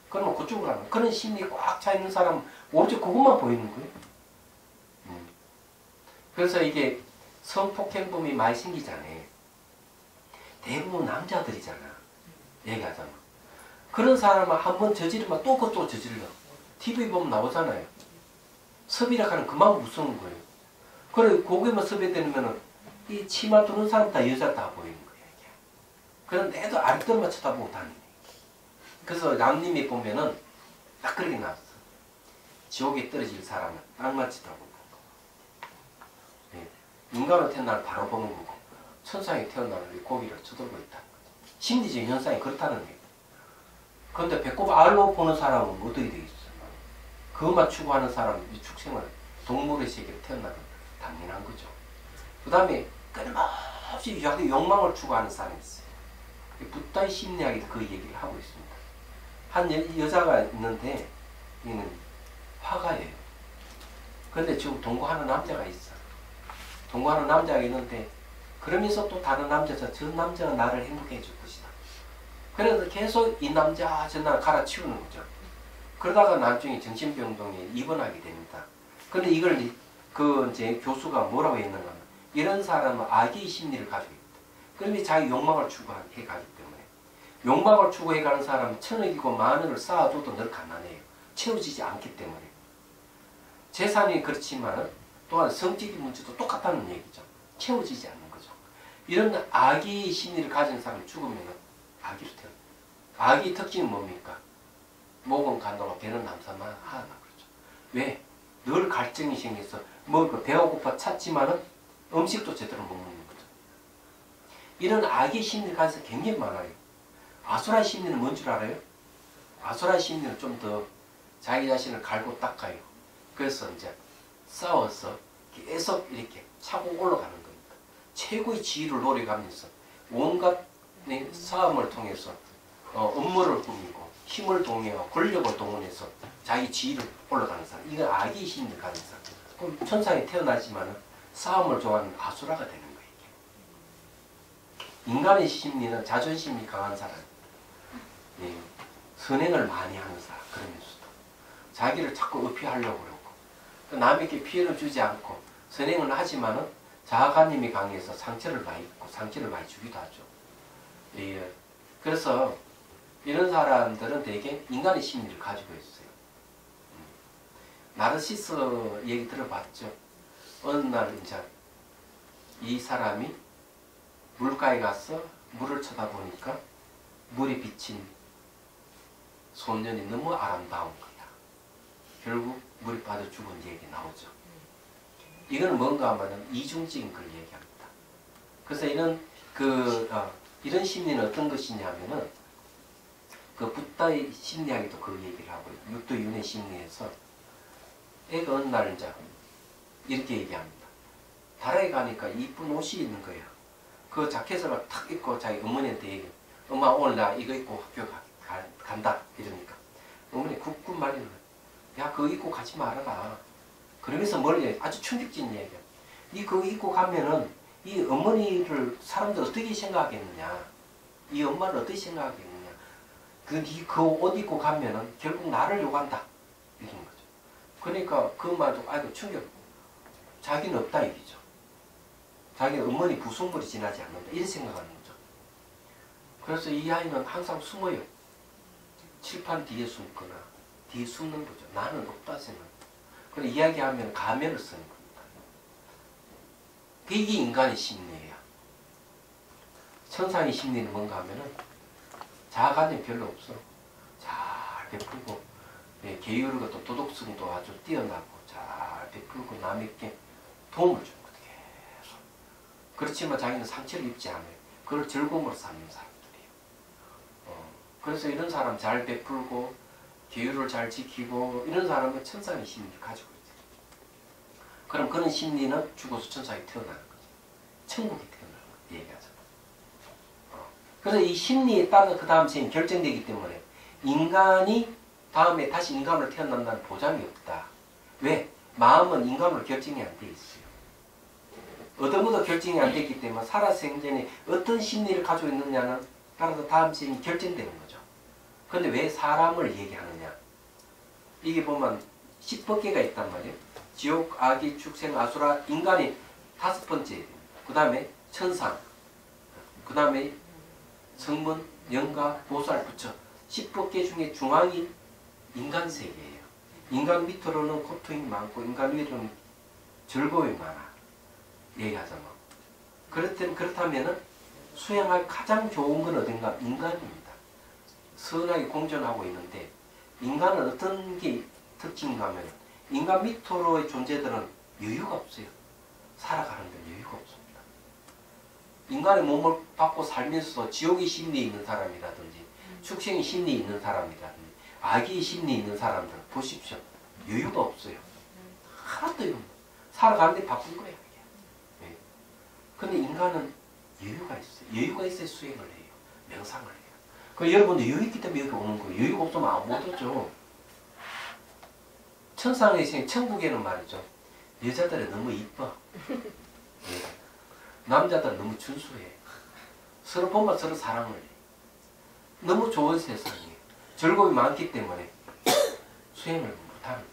그러면 그쪽으로 가는 그런 심리 꽉 차 있는 사람은 오직 그것만 보이는 거예요. 그래서 이게 성폭행범이 많이 생기잖아요. 대부분 남자들이잖아. 얘기하자면. 그런 사람은 한번 저지르면 또 그것도 저질러. TV 보면 나오잖아요. 섭외라고 그만 무서운 거예요. 그래, 고개만 섭외되면 이 치마 두는 사람 다 여자 다 보이는 거예요. 그런 애도 아랫돌만 쳐다보고 다니는 거예요. 그래서 남님이 보면은 딱 그렇게 나왔어. 지옥에 떨어질 사람은 땅만 쳐다보고 인간으로 태어나면 바로 보는 거고 천상에 태어나면 고기를 쳐들고 있다는 거죠. 심리적 현상이 그렇다는 거예요. 그런데 배꼽 알로 보는 사람은 어떻게 되겠어요? 그것만 추구하는 사람은 이 축생을 동물의 세계로 태어나면 당연한 거죠. 그 다음에 끊임없이 욕망을 추구하는 사람이 있어요. 붓다의 심리학이 그 얘기를 하고 있습니다. 한 여자가 있는데 얘는 화가예요. 그런데 지금 동거하는 남자가 있어. 동거하는 남자가 있는데 그러면서 또 다른 남자가 저 남자가 나를 행복해 해줄 것이다. 그래서 계속 이 남자 저 남자 갈아치우는 거죠. 그러다가 나중에 정신병동에 입원하게 됩니다. 그런데 이걸 그 이제 교수가 뭐라고 했는가 하면 이런 사람은 악의 심리를 가지고 있다. 그런데 자기 욕망을 추구해 가기 때문에 욕망을 추구해 가는 사람은 천억이고 만원을 쌓아줘도 늘 가난해요. 채워지지 않기 때문에. 재산이 그렇지만 또한 성적인 문제도 똑같다는 얘기죠. 채워지지 않는 거죠. 이런 악의 심리를 가진 사람이 죽으면 악의로 태어나요. 악의 특징은 뭡니까? 목은 간다고 배는 남사만 하나 그러죠. 왜? 늘 갈증이 생겨서 먹을 배가 고파 찾지만은 음식도 제대로 못 먹는 거죠. 이런 악의 심리를 가진 사람이 굉장히 많아요. 아수라의 심리는 뭔 줄 알아요? 아수라의 심리는 좀 더 자기 자신을 갈고 닦아요. 그래서 이제 싸워서 계속 이렇게 차고 올라가는 겁니다. 최고의 지위를 노려가면서 온갖 싸움을 통해서 업무를 꾸미고 힘을 동원하고 권력을 동원해서 자기 지위를 올라가는 사람. 이건 악의 심리를 가진 사람. 그럼 천상에 태어나지만 싸움을 좋아하는 아수라가 되는 거예요. 인간의 심리는 자존심이 강한 사람. 예, 선행을 많이 하는 사람. 그러면서도 자기를 자꾸 어필하려고 그러고 남에게 피해를 주지 않고 선행을 하지만은 자아관념이 강해서 상처를 많이 입고 상처를 많이 주기도 하죠. 예, 그래서 이런 사람들은 대개 인간의 심리를 가지고 있어요. 나르시스 얘기 들어봤죠? 어느 날 이제 이 사람이 물가에 가서 물을 쳐다보니까 물이 비친 소년이 너무 아름다운 거야. 결국 물이 빠져 죽은 얘기 나오죠. 이거는 뭔가 하면 이중적인 걸 얘기합니다. 그래서 이런 심리는 어떤 것이냐면은 그 붓다의 심리학에도 그 얘기를 하고 육도윤회 심리에서 애가 어느 날 이제 이렇게 얘기합니다. 달에 가니까 이쁜 옷이 있는 거야. 그 자켓을 탁 입고 자기 어머니한테 얘기해. 엄마 오늘 나 이거 입고 학교 간다. 이러니까 어머니 굳고 말이는 야 그거 입고 가지 말아라. 그러면서 뭘 얘기해. 아주 충격적인 얘기야. 니 그거 입고 가면은 이 어머니를 사람들 어떻게 생각하겠느냐. 이 엄마를 어떻게 생각하겠느냐. 니 그 옷 입고 가면은 결국 나를 욕한다. 이런 거죠. 그러니까 그 말도 아이고 충격. 자기는 없다 얘기죠. 자기는 어머니 부속물이 지나지 않는다. 이렇게 생각하는 거죠. 그래서 이 아이는 항상 숨어요. 칠판 뒤에 숨거나 뒤에 숨는 거죠. 나는 없다 생각합니다. 그래 이야기하면 가면을 쓰는 겁니다. 이게 인간의 심리예요. 천상의 심리는 뭔가 하면은 자아관념이 별로 없어. 잘 베풀고 게으르고 또 도덕성도 아주 뛰어나고 잘 베풀고 남에게 도움을 주는 거죠. 계속. 그렇지만 자기는 상처를 입지 않아요. 그걸 즐거움으로 삼는 사람들이에요. 그래서 이런 사람 잘 베풀고 계율을 잘 지키고 이런 사람은 천상의 심리를 가지고 있어요. 그럼 그런 심리는 죽어서 천상에 태어나는 거죠. 천국에 태어나는 거죠. 얘기하자면. 그래서 이 심리에 따라 그 다음 생이 결정되기 때문에 인간이 다음에 다시 인간으로 태어난다는 보장이 없다. 왜? 마음은 인간으로 결정이 안 돼 있어요. 얻어먹어 결정이 안 됐기 때문에 살아서 생전에 어떤 심리를 가지고 있느냐는 따라서 다음 생이 결정되는 거죠. 근데 왜 사람을 얘기하느냐? 이게 보면 10법계가 있단 말이에요. 지옥, 아기, 축생, 아수라, 인간이 5번째. 그 다음에 천상, 그 다음에 성문, 영가, 보살, 부처. 10법계 중에 중앙이 인간 세계예요. 인간 밑으로는 고통이 많고 인간 위로는 즐거움이 많아. 얘기하자면. 그렇다면은 수행할 가장 좋은 건 어딘가? 인간입니다. 선하게 공존하고 있는데 인간은 어떤 게 특징인가 하면 인간 밑으로의 존재들은 여유가 없어요. 살아가는 데 여유가 없습니다. 인간의 몸을 받고 살면서 지옥의 심리에 있는 사람이라든지 축생의 심리에 있는 사람이라든지 아기의 심리에 있는 사람들 보십시오. 여유가 없어요. 하나도 여유. 살아가는데 바쁜 거예요. 네. 근데 인간은 여유가 있어요. 여유가 있어야 수행을 해요. 명상을 해요. 그 여러분도 여유 있기 때문에 여기 오는 거예요. 여유가 없으면 안 못 오죠. 천상의 생, 천국에는 말이죠. 여자들은 너무 이뻐. 네. 남자들은 너무 준수해. 서로 보면 서로 사랑을 해. 너무 좋은 세상이에요. 즐거움이 많기 때문에 수행을 못하는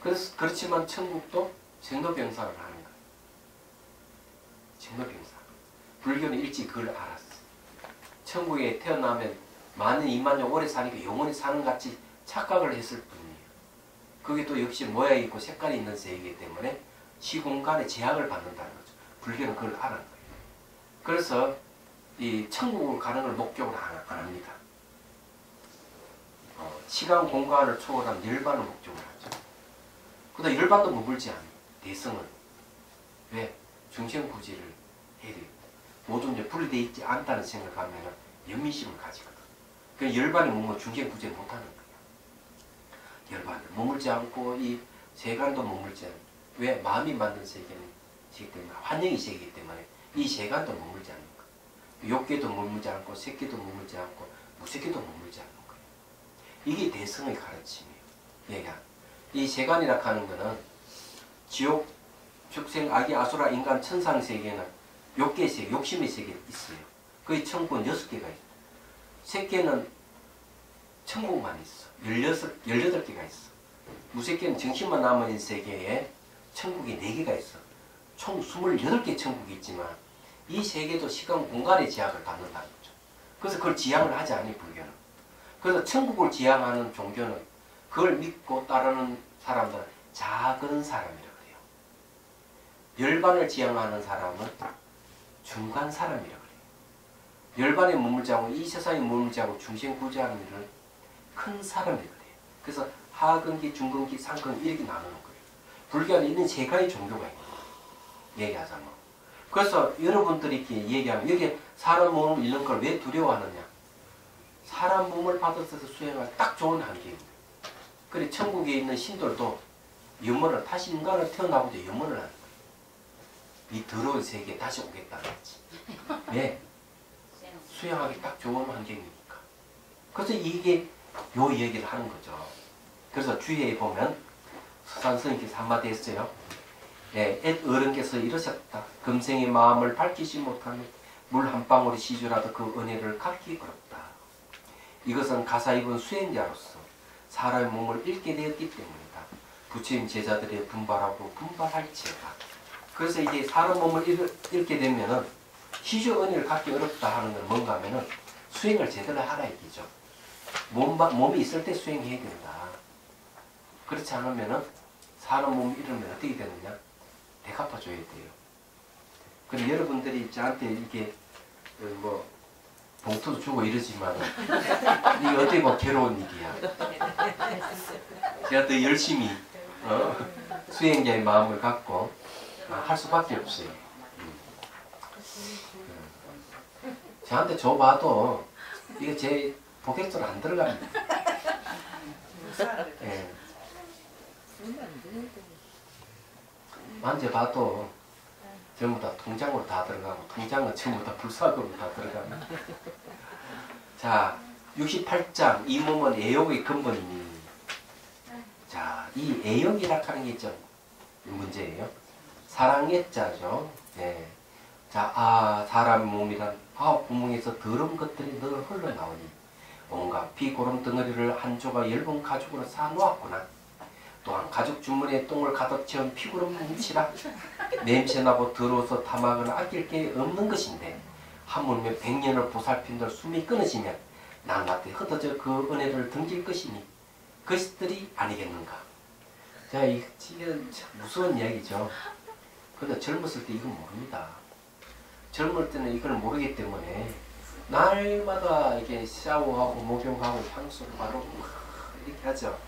거예요. 그렇지만 천국도 정도병사를 하는 거예요. 정도병사. 불교는 일찍 그걸 알았어. 천국에 태어나면 만년 2만년 오래 사니까 영원히 사는 같이 착각을 했을 뿐이에요. 그게 또 역시 모양이 있고 색깔이 있는 세계이기 때문에 시공간에 제약을 받는다는 거죠. 불교는 그걸 알은 거예요. 그래서 이 천국을 가는 걸 목적으로 안 합니다. 시간 공간을 초월한 열반을 목적으로 하죠. 그다음 열반도 머물지 않아요. 대성은 왜? 중생구지를 해야 됩니다. 모두 이제 분리되어 있지 않다는 생각하면 연민심을 가지거든. 그 열반이 머물면 중생구지를 못하는 거예요. 열반을 머물지 않고 이 세간도 머물지 않고 왜? 마음이 만든 세계는 세계 때문에 환영의 세계이기 때문에 이 세간도 머물지 않는 거예요. 욕계도 머물지 않고 색계도 머물지 않고 무색계도 머물지 않는 거예요. 이게 대성의 가르침이에요. 얘가 이 세간이라 하는 거는 지옥, 축생, 아기, 아수라, 인간, 천상 세계는 욕계 세계, 욕심의 세계 있어요. 거의 천국은 6개가 있어요. 색계는 천국만 있어. 18개가 있어. 무색계는 정신만 남아있는 세계에 천국이 4개가 있어. 총 28개 천국이 있지만 이 세계도 시간 공간의 제약을 받는다는 거죠. 그래서 그걸 지향을 하지 않니 불교는. 그래서 천국을 지향하는 종교는 그걸 믿고 따르는 사람들은 작은 사람이라고 해요. 열반을 지향하는 사람은 중간 사람이라고 해요. 열반에 머물지 않고 이 세상에 머물지 않고 중생구제하는 일은 큰 사람이라고 해요. 그래서 하근기, 중근기, 상근기 이렇게 나누는 거예요. 불교 안에 있는 3가지 종교가 있는 거예요. 얘기하자면. 그래서 여러분들이 이렇게 얘기하면 여기 사람 몸을 잃는 걸 왜 두려워하느냐. 사람 몸을 받아서 수행할 딱 좋은 환경입니다. 그래 천국에 있는 신들도 염원을 다시 인간을 태어나보자 염원을 하는 거예요. 이 더러운 세계에 다시 오겠다는 거지. 왜? 수행하기 딱 좋은 환경이니까. 그래서 이게 요 얘기를 하는 거죠. 그래서 주위에 보면 서산스님께서 한마디 했어요. 예, 옛 어른께서 이러셨다. 금생의 마음을 밝히지 못하면 물 한 방울이 시주라도 그 은혜를 갚기 어렵다. 이것은 가사 입은 수행자로서 사람의 몸을 잃게 되었기 때문이다. 부처님 제자들의 분발하고 분발할지어다. 그래서 이게 사람 몸을 잃게 되면은 시주 은혜를 갖기 어렵다 하는 건 뭔가 하면은 수행을 제대로 하라 얘기죠. 몸이 있을 때 수행해야 된다. 그렇지 않으면은 사람 몸을 잃으면 어떻게 되느냐? 대갚아줘야 돼요. 그리고 여러분들이 저한테 이렇게 뭐 봉투도 주고 이러지만 이게 어떻게 보면 괴로운 일이야. 제가 더 열심히 수행자의 마음을 갖고 할 수밖에 없어요. 저한테 줘봐도 이게 제 포켓으로 안 들어갑니다. 예. 만져봐도 전부 다 통장으로 다 들어가고 통장은 전부 다 불사금으로 다 들어가고. 자, 68장 이 몸은 애욕의 근본이니. 자, 이 애욕이라 하는 게 좀 문제예요. 사랑의 자죠. 네. 자, 사람의 몸이란 구멍에서 더러운 것들이 늘 흘러나오니 온갖 비고름 덩어리를 한 조각 얇은 가죽으로 쌓아놓았구나. 또한 가죽 주머니에 똥을 가득 채운 피구름 뭉치라. 냄새나고 더러워서 탐하거나 아낄 게 없는 것인데 하물며 100년을 보살핀들 숨이 끊어지면 낱낱이 흩어져 그 은혜를 등질 것이니 그것들이 아니겠는가. 자, 이건 참 무서운 이야기죠. 근데 젊었을 때 이건 모릅니다. 젊을 때는 이걸 모르기 때문에 날마다 이렇게 샤워하고 목욕하고 향수를 바르고 이렇게 하죠.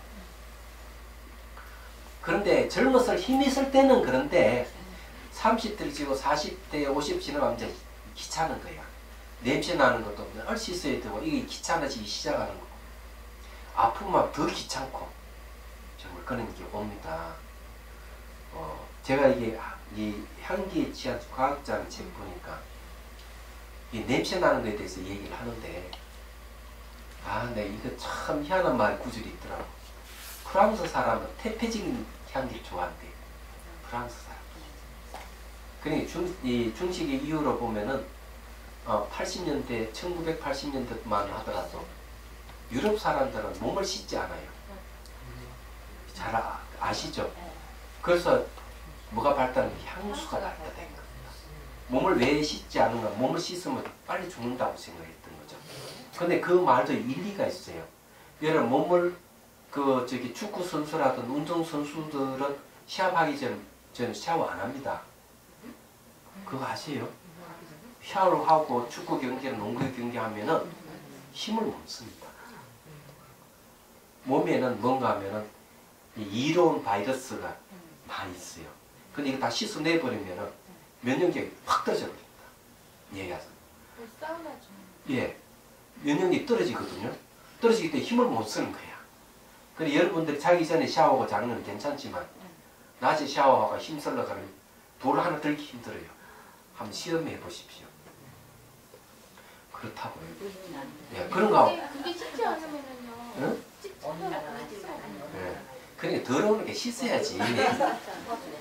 그런데 젊었을 힘이 있을 때는 그런데 30대를 지고 40대 50 지나가면 이제 귀찮은 거야. 냄새 나는 것도 널 씻어야 되고 이게 귀찮아지기 시작하는 거고 아프면 더 귀찮고 정말 그런 게 옵니다. 제가 이게 이 향기에 취한 과학자를 책 보니까 이 냄새 나는 거에 대해서 얘기를 하는데 네, 이거 참 희한한 말 구절이 있더라고. 프랑스 사람은 태폐적인 향기를 좋아한대. 프랑스 사람. 그러니까 이 중식의 이유로 보면은 80년대, 1980년대만 하더라도 유럽 사람들은 몸을 씻지 않아요. 잘 아시죠? 그래서 뭐가 발달한 향수가 발달된 겁니다. 몸을 왜 씻지 않는가? 몸을 씻으면 빨리 죽는다고 생각했던 거죠. 근데 그 말도 일리가 있어요. 여러분 몸을 축구 선수라든 운동 선수들은 시합하기 전에 샤워 안 합니다. 그거 아세요? 샤워를 하고 축구 경기나 농구 경기 하면은 힘을 못 씁니다. 몸에는 뭔가 하면은 이로운 바이러스가 많이 있어요. 근데 이거 다 씻어내버리면은 면역력이 확 떨어져버립니다. 얘기하자. 사우나죠. 예. 면역력이 떨어지거든요. 떨어지기 때문에 힘을 못 쓰는 거야. 근데 여러분들이 자기 전에 샤워하고 자는 건 괜찮지만 낮에 샤워하고 힘쓸러 가면 돌 하나 들기 힘들어요. 한번 시험해 보십시오. 그렇다고요. 예, 그런가? 그게 씻지 않으면은요. 응? 씻지 않으면 예. 그러니까 더러운 게 씻어야지.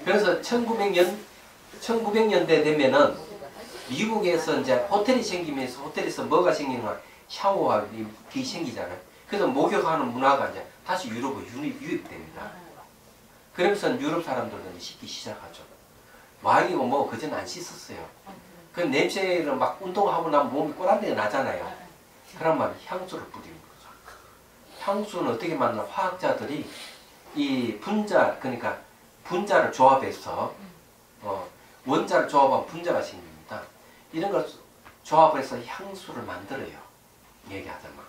그래서 1900년대 되면은 미국에서 이제 호텔이 생기면서 호텔에서 뭐가 생기는가? 샤워하기 생기잖아요. 그래서 목욕하는 문화가 이제 다시 유럽으로 유입됩니다. 그러면서 유럽 사람들은 씻기 시작하죠. 와이고 뭐 그전 안 씻었어요. 그 냄새를 막 운동하고 나면 몸이 꼬란내가 나잖아요. 그러면 향수를 뿌리는 거죠. 향수는 어떻게 만나? 화학자들이 이 분자, 그러니까 분자를 조합해서 원자를 조합하면 분자가 생깁니다. 이런 걸 조합을 해서 향수를 만들어요. 얘기하자면.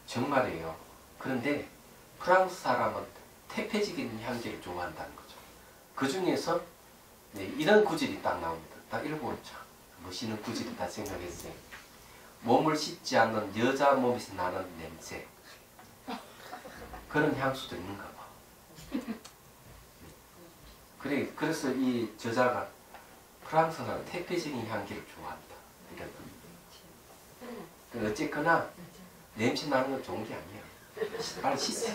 정말이에요. 그런데 프랑스 사람은 태폐적인 향기를 좋아한다는 거죠. 그 중에서 이런 구절이 딱 나옵니다. 딱 읽어보자. 멋있는 구절이다 생각했어요. 몸을 씻지 않는 여자 몸에서 나는 냄새. 그런 향수도 있는가 봐. 그래서 이 저자가 프랑스 사람 태폐적인 향기를 좋아한다. 이런 겁니다. 어쨌거나 냄새 나는 건 좋은 게 아니야. 빨리 씻어.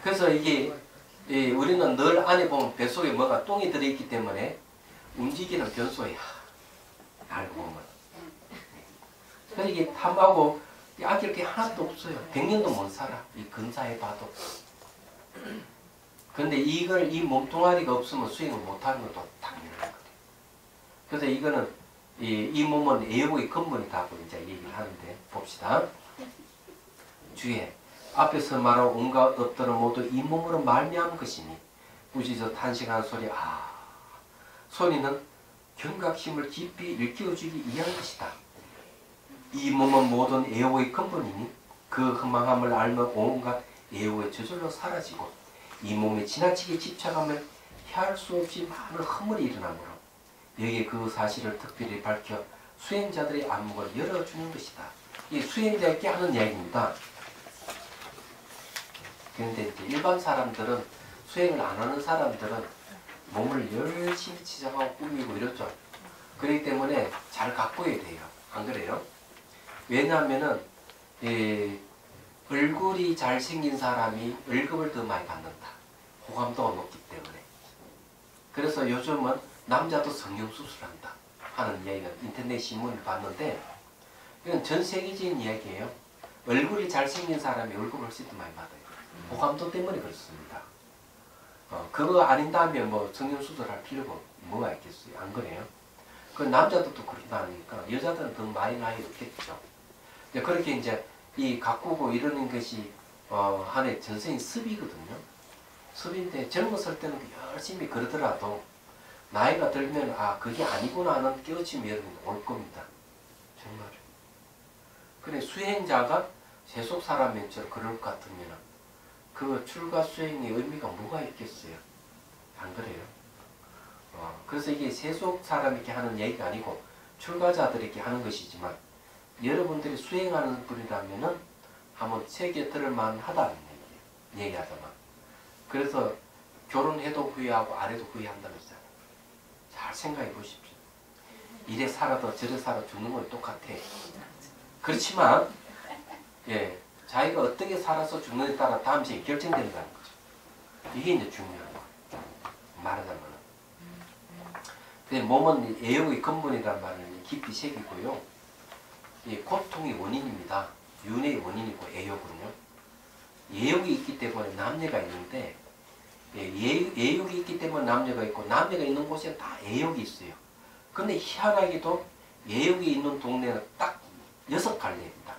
그래서 이게 우리는 늘 안에 보면 뱃속에 뭐가 똥이 들어있기 때문에 움직이는 변소야. 알고 보면. 그래서 이게 탐하고 아낄 게 하나도 없어요. 100년도 못 살아. 이 근사해 봐도. 근데 이 몸뚱아리가 없으면 수행을 못하는 것도 당연한 거예요. 그래서 이거는 이 몸은 애욕의 근본이다고 이제 얘기를 하는데 봅시다. 주에 앞에서 말한 온갖 업들은 모두 이 몸으로 말미암은 것이니 꾸짖어 탄식하는 소리 소리는 경각심을 깊이 일깨워주기 위한 것이다. 이 몸은 모든 애욕의 근본이니 그 허망함을 알면 온갖 애욕의 저절로 사라지고 이 몸에 지나치게 집착하면 피할 수 없이 많은 허물이 일어나므로 여기에 그 사실을 특별히 밝혀 수행자들의 안목을 열어주는 것이다. 이 수행자에게 하는 이야기입니다. 그런데 일반 사람들은 수행을 안 하는 사람들은 몸을 열심히 치장하고 꾸미고 이렇죠. 그렇기 때문에 잘 가꿔야 돼요. 안 그래요? 왜냐하면은 얼굴이 잘생긴 사람이 월급을 더 많이 받는다. 호감도가 높기 때문에. 그래서 요즘은 남자도 성형수술한다 하는 이야기가 인터넷 신문을 봤는데 이건 전 세계적인 이야기예요. 얼굴이 잘생긴 사람이 월급을 훨씬 더 많이 받아요. 호감도 때문에 그렇습니다. 그거 아닌다면 뭐 성형수술할 필요가 뭐가 있겠어요. 안 그래요? 그 남자들도 그렇게 하니까 여자들은 더 많이 나이 없겠죠. 이제 그렇게 이제 이 가꾸고 이러는 것이 한해 전생의 습이거든요. 습인데 젊었을 때는 열심히 그러더라도 나이가 들면 아 그게 아니구나 하는 깨우침이 여러분 올 겁니다. 정말. 그래 수행자가 세속 사람처럼 그럴 것 같으면 그 출가 수행의 의미가 뭐가 있겠어요? 안 그래요? 그래서 이게 세속 사람에게 하는 얘기가 아니고 출가자들에게 하는 것이지만 여러분들이 수행하는 분이라면은 한번 새겨 들을 만하다는 얘기예요. 얘기하자면. 그래서 결혼해도 후회하고 안 해도 후회한다면서요. 잘 생각해 보십시오. 이래 살아도 저래 살아 죽는 건 똑같아. 그렇지만 자기가 어떻게 살아서 죽느냐에 따라 다음 생에 결정된다는 거죠. 이게 이제 중요한 거. 말하자면. 몸은 애욕의 근본이라는 말을 깊이 새기고요. 고통의 원인입니다. 윤회의 원인이고 애욕은요. 애욕이 있기 때문에 남녀가 있는데 애욕이 있기 때문에 남녀가 있고 남녀가 있는 곳에 다 애욕이 있어요. 근데 희한하게도 애욕이 있는 동네는 딱 6갈래입니다.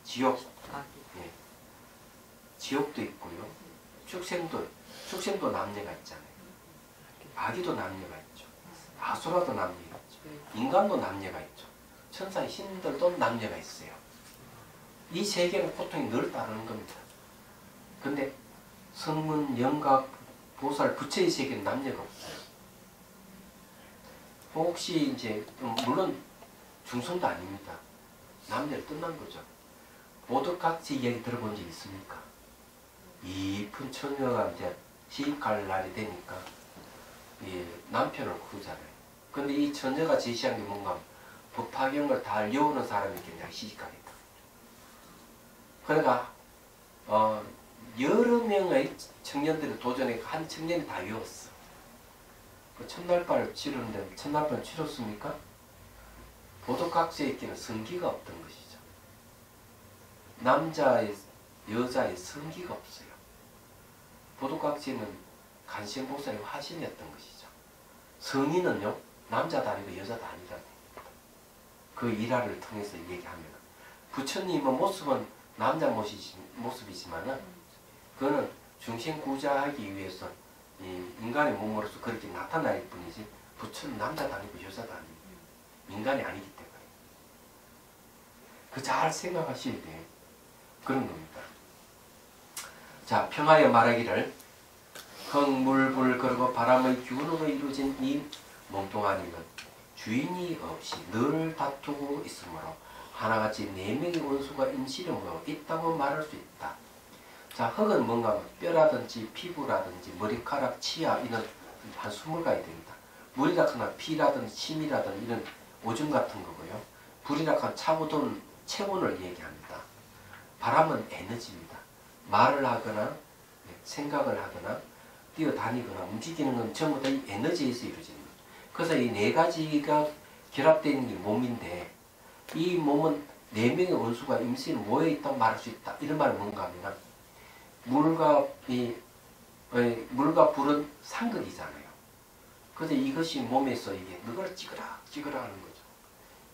지옥, 지옥도 있고요. 축생도 남녀가 있잖아요. 아기도 남녀가 있죠. 아수라도 남녀가 있죠. 인간도 남녀가 있죠. 천사의 신들도 남녀가 있어요. 이 세계는 고통이 늘 따르는 겁니다. 근데 성문, 영각, 보살, 부처의 세계는 남녀가 없어요. 혹시 이제 물론 중성도 아닙니다. 남녀를 떠난 거죠. 보덕각시 이야기 들어본 적 있습니까? 이쁜 처녀가 이제 시집갈 날이 되니까 남편을 구하잖아요. 근데 이 처녀가 제시한 게 뭔가 법화경을 다 외우는 사람이 그냥 시집가겠다. 그러니까 여러 명의 청년들이 도전해 한 청년이 다 외웠어. 그 첫날발을 치르는데 첫날발 치렀습니까? 보덕각시에게는 성기가 없던 것이죠. 남자의 여자의 성기가 없어요. 보덕각시는 간신보살의 화신이었던 것이죠. 성인은요 남자도 아니고 여자도 아니라는 그 일화를 통해서 얘기하면 부처님의 모습은 남자 모습이지만은 그거는 중생구자하기 위해서 인간의 몸으로서 그렇게 나타날 뿐이지 부처는 남자도 아니고 여자도 아니고 인간이 아니기 때문에 그 잘 생각하셔야 돼요. 그런 겁니다. 자, 평하여 말하기를 흙물불 그리고 바람의 기운으로 이루어진 이 몸뚱아리는 주인이 없이 늘 다투고 있으므로 하나같이 4명의 원수가 임시령으로 있다고 말할 수 있다. 자, 흙은 뭔가 뼈라든지 피부라든지 머리카락, 치아 이런 한 20가지 됩니다. 물이라 하나 피라든지 침이라든지 이런 오줌 같은 거고요. 불이라 하나 차고돈 체온을 얘기합니다. 바람은 에너지입니다. 말을 하거나 생각을 하거나 뛰어다니거나 움직이는 건 전부 다 이 에너지에서 이루어집니다. 그래서 이 4가지가 결합되어 있는 게 몸인데 이 몸은 4명의 원수가 임시로 모여있다고 말할 수 있다. 이런 말은 뭔가 하면 물과 불은 상극이잖아요. 그래서 이것이 몸에서 이게 누구를 찌그라 하는 거죠.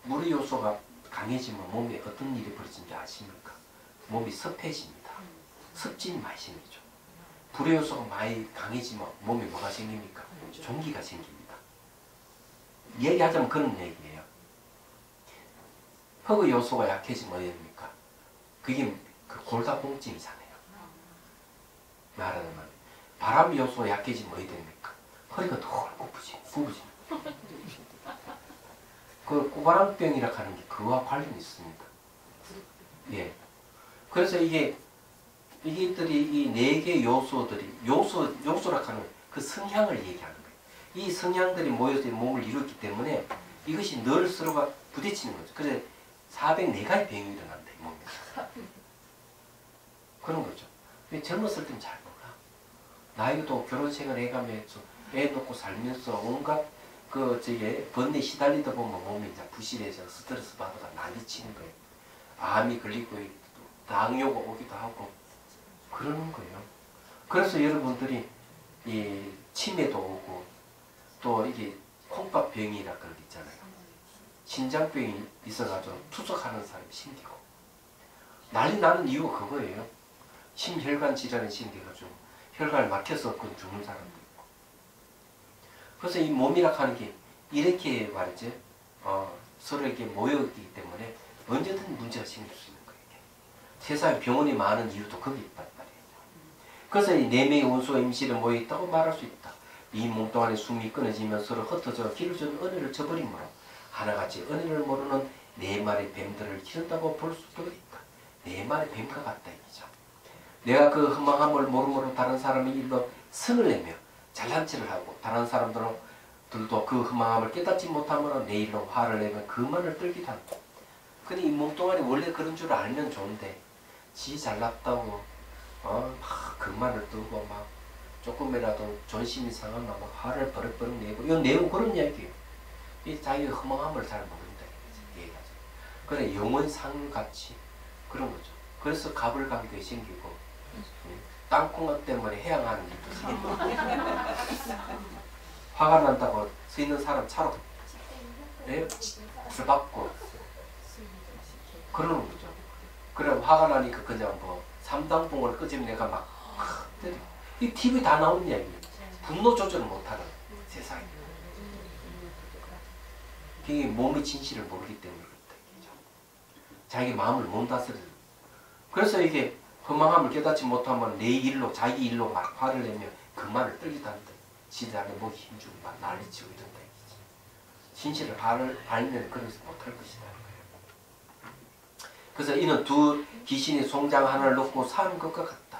물의 요소가 강해지면 몸에 어떤 일이 벌어지는지 아십니까? 몸이 습해집니다. 습진 마신이죠. 불의 요소가 많이 강해지면 몸에 뭐가 생깁니까? 종기가 생깁니다. 얘기하자면 그런 얘기예요. 흙의 요소가 약해지면 어떻게 됩니까? 그게 그 골다공증이잖아요. 말하자면 바람 요소가 약해지면 어떻게 됩니까? 허리가 덜 굽어집니다. 그 꼬바랑병이라 하는 게 그와 관련이 있습니다. 예. 그래서 이게 이것들이 이 네 개 요소들이 요소라 하는 그 성향을 얘기하는 거예요. 이 성향들이 모여서 몸을 이루었기 때문에 이것이 늘 서로가 부딪히는 거죠. 그래서 404가지 병이 일어난다 이 몸에서. 그런 거죠. 근데 젊었을 때는 잘 몰라. 나이도 결혼 생활 해가면서 애 놓고 살면서 온갖 번뇌 시달리다 보면 몸이 이제 부실해져 스트레스 받아가 난리치는 거예요. 암이 걸리고 당뇨가 오기도 하고 그러는 거예요. 그래서 여러분들이 이 치매도 오고 또 이게 콩밥병이라 그런 게 있잖아요. 신장병이 있어가지고 투석하는 사람이 생기고 난리 나는 이유가 그거예요. 심혈관 질환이 생겨가지고 혈관을 막혀서 죽는 사람도 있고. 그래서 이 몸이라 하는 게 이렇게 말이지 서로에게 모여있기 때문에 언제든 문제가 생길 수 있는 거예요. 세상에 병원이 많은 이유도 거기 있단 말이에요. 그래서 이 네 명의 원수가 임시를 모여있다고 말할 수 있다. 이 몸 동안에 숨이 끊어지면 서로 흩어져 길을 준 은혜를 저버리므로 하나같이 은혜를 모르는 네 마리 뱀들을 기른다고 볼 수도 있다. 네 마리 뱀과 같다 이죠. 내가 그 허망함을 모르므로 다른 사람의 일로 성을 내며 잘난 체를 하고 다른 사람들도 그 허망함을 깨닫지 못하므로 내 일로 화를 내며 그만을 떨기도 한다. 근데 이 몸뚱아리 원래 그런 줄 알면 좋은데 지 잘났다고 막 그만을 떨고 막 조금이라도 존심이 상하면 막 화를 버럭버럭 내고 이 내용 그런 이야기예요. 이 자기의 허망함을 잘 모른다 얘기하죠. 그래 영원상같이 그런 거죠. 그래서 가불관계 생기고 땅콩 때문에 해양하는 일도 생기고 화가 난다고 서 있는 사람 차로 들받고 그러는 거죠. 그래 화가 나니까 그냥 뭐 삼당봉을 끄집어 내가 막 때려. 이 TV 다 나오는 이야기예요. 분노 조절을 못하는 세상이. 그게 몸의 진실을 모르기 때문에 그렇다. 자기 마음을 못 다스려요. 그래서 이게 허망함을 깨닫지 못하면 내 일로 자기 일로 막 화를 내며 그만을 떨기도 한다. 지들한테 목이 힘주고 막 난리치고 이런다. 진실을 알면 그래서 못할 것이다. 그래서 이는 두 귀신이 송장 하나를 놓고 사는 것과 같다.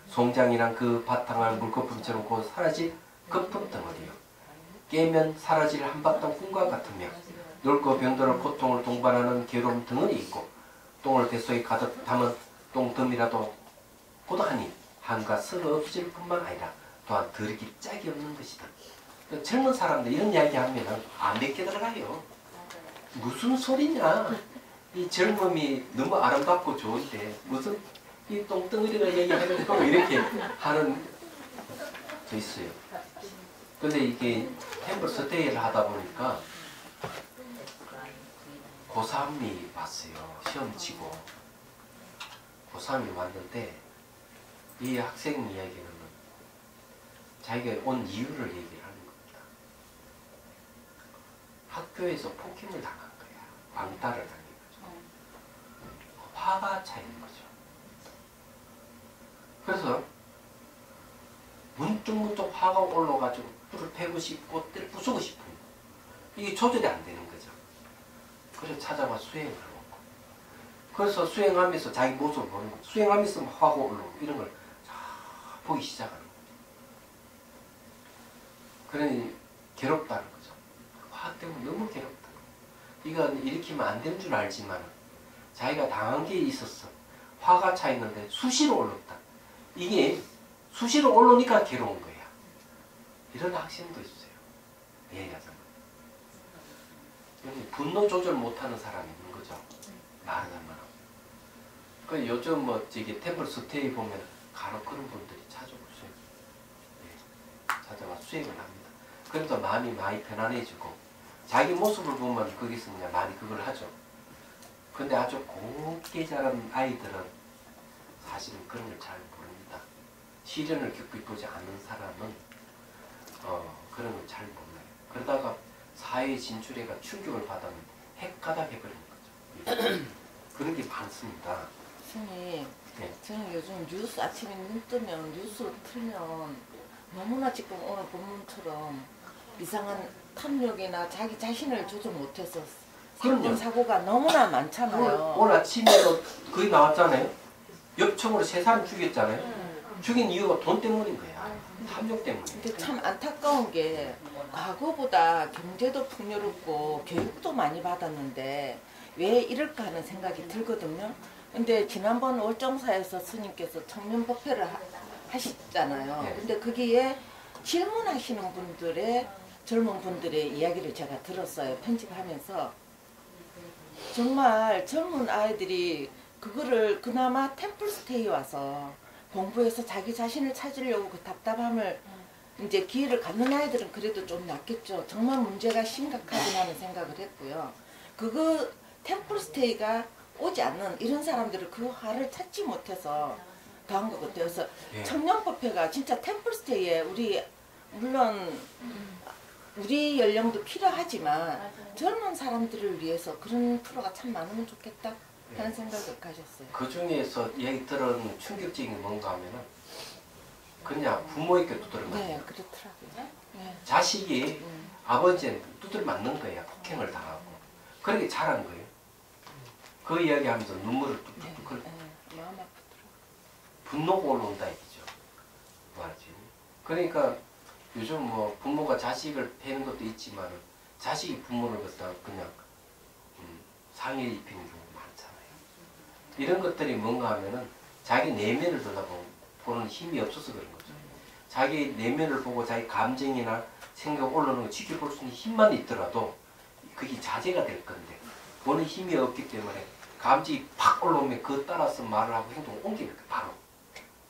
송장이란 그 바탕을 물거품처럼 곧 사라질 거품 덩어리요. 깨면 사라질 한바탕 꿈과 같으며 넓고 병들어 고통을 동반하는 괴로움 덩어리 있고 똥을 뱃속에 가득 담은 똥덤이라도 고독하니 한가 썩어 없을 뿐만 아니라 또한 더럽기 짝이 없는 것이다. 젊은 사람들 이런 이야기 하면 안 믿게 들어가요. 무슨 소리냐. 이 젊음이 너무 아름답고 좋은데 무슨 이 똥덩어리가 얘기하는 거 이렇게 하는 도 있어요. 근데 이게 템플 스테이를 하다 보니까 고3이 왔어요. 시험 치고 고3이 왔는데 이 학생 이야기는 자기가 온 이유를 얘기를 하는 겁니다. 학교에서 폭행을 당한 거야. 왕따를 당한 거죠. 화가 차 있는 거죠. 그래서 문득문득 화가 올라가지고 뿔을 패고 싶고 때를 부수고 싶은 거예요. 이게 조절이 안 되는 거죠. 그래서 찾아와 수행을 하고 그래서 수행하면서 자기 모습을 보는 거죠. 수행하면서 화가 올라오고 이런 걸 보기 시작하는 거죠. 그러니 괴롭다는 거죠. 화 때문에 너무 괴롭다. 이건 일으키면 안 되는 줄 알지만 자기가 당한 게 있었어. 화가 차 있는데 수시로 올랐다. 이게 수시로 올라오니까 괴로운 거야. 이런 학생도 있어요. 얘기하자면. 분노 조절 못하는 사람이 있는 거죠. 말하자면. 그 요즘 뭐 저기 템플 스테이 보면 간혹 그런 분들이 찾아오세요. 찾아와 수행을 합니다. 그래서 마음이 많이 편안해지고 자기 모습을 보면 거기서 그냥 많이 그걸 하죠. 근데 아주 곱게 자란 아이들은 사실은 그런 걸 잘 모릅니다. 시련을 겪어보지 않는 사람은 그런 걸 잘 몰라요. 그러다가 사회에 진출해가 충격을 받으면 핵가닥 해버리는 거죠. 그런 게 많습니다. 선생님, 네. 저는 요즘 뉴스 아침에 눈 뜨면 뉴스 틀면 너무나 지금 오늘 본문처럼 이상한 탐욕이나 자기 자신을 조절 못해서 사건 그럼요. 사고가 너무나 많잖아요. 오늘 아침에도 거의 나왔잖아요. 엽총으로 세 사람 죽였잖아요. 죽인 이유가 돈 때문인 거야. 탐욕 때문에. 근데 참 안타까운 게 과거보다 경제도 풍요롭고 교육도 많이 받았는데 왜 이럴까 하는 생각이 들거든요. 근데 지난번 월정사에서 스님께서 청년법회를 하시잖아요. 네. 근데 거기에 질문하시는 분들의 젊은 분들의 이야기를 제가 들었어요. 편집하면서. 정말 젊은 아이들이 그거를 그나마 템플스테이 와서 공부해서 자기 자신을 찾으려고 그 답답함을 이제 기회를 갖는 아이들은 그래도 좀 낫겠죠. 정말 문제가 심각하구나 하는 생각을 했고요. 그거 템플스테이가 오지 않는 이런 사람들을 그 화를 찾지 못해서 더한 것 같아요. 그래서 예. 청년법회가 진짜 템플스테이에 우리 물론 우리 연령도 필요하지만 젊은 사람들을 위해서 그런 프로가 참 많으면 좋겠다 하는 생각을 가졌어요. 그 중에서 얘기 들은 충격적인 게 뭔가 하면은 그냥 부모에게 두드려 맞는 네, 거예요. 그렇더라고요. 네. 자식이 아버지한테 두드려 맞는 거야. 폭행을 당하고. 그렇게 자란 거예요. 그 이야기하면서 눈물을 뚝뚝뚝 흘려. 네, 마음 아프더라고요. 분노가 올라온다 이거죠. 말하지. 그러니까 요즘 뭐 부모가 자식을 패는 것도 있지만 자식이 부모를 갖다가 그냥 상해 입히는 경우가 많잖아요. 이런 것들이 뭔가 하면은 자기 내면을 들여다보는 힘이 없어서 그런 거죠. 자기 내면을 보고 자기 감정이나 생각 올라오는 거 지켜볼 수 있는 힘만 있더라도 그게 자제가 될 건데 보는 힘이 없기 때문에 감정이 팍 올라오면 그거 따라서 말을 하고 행동을 옮기는 거예요. 바로.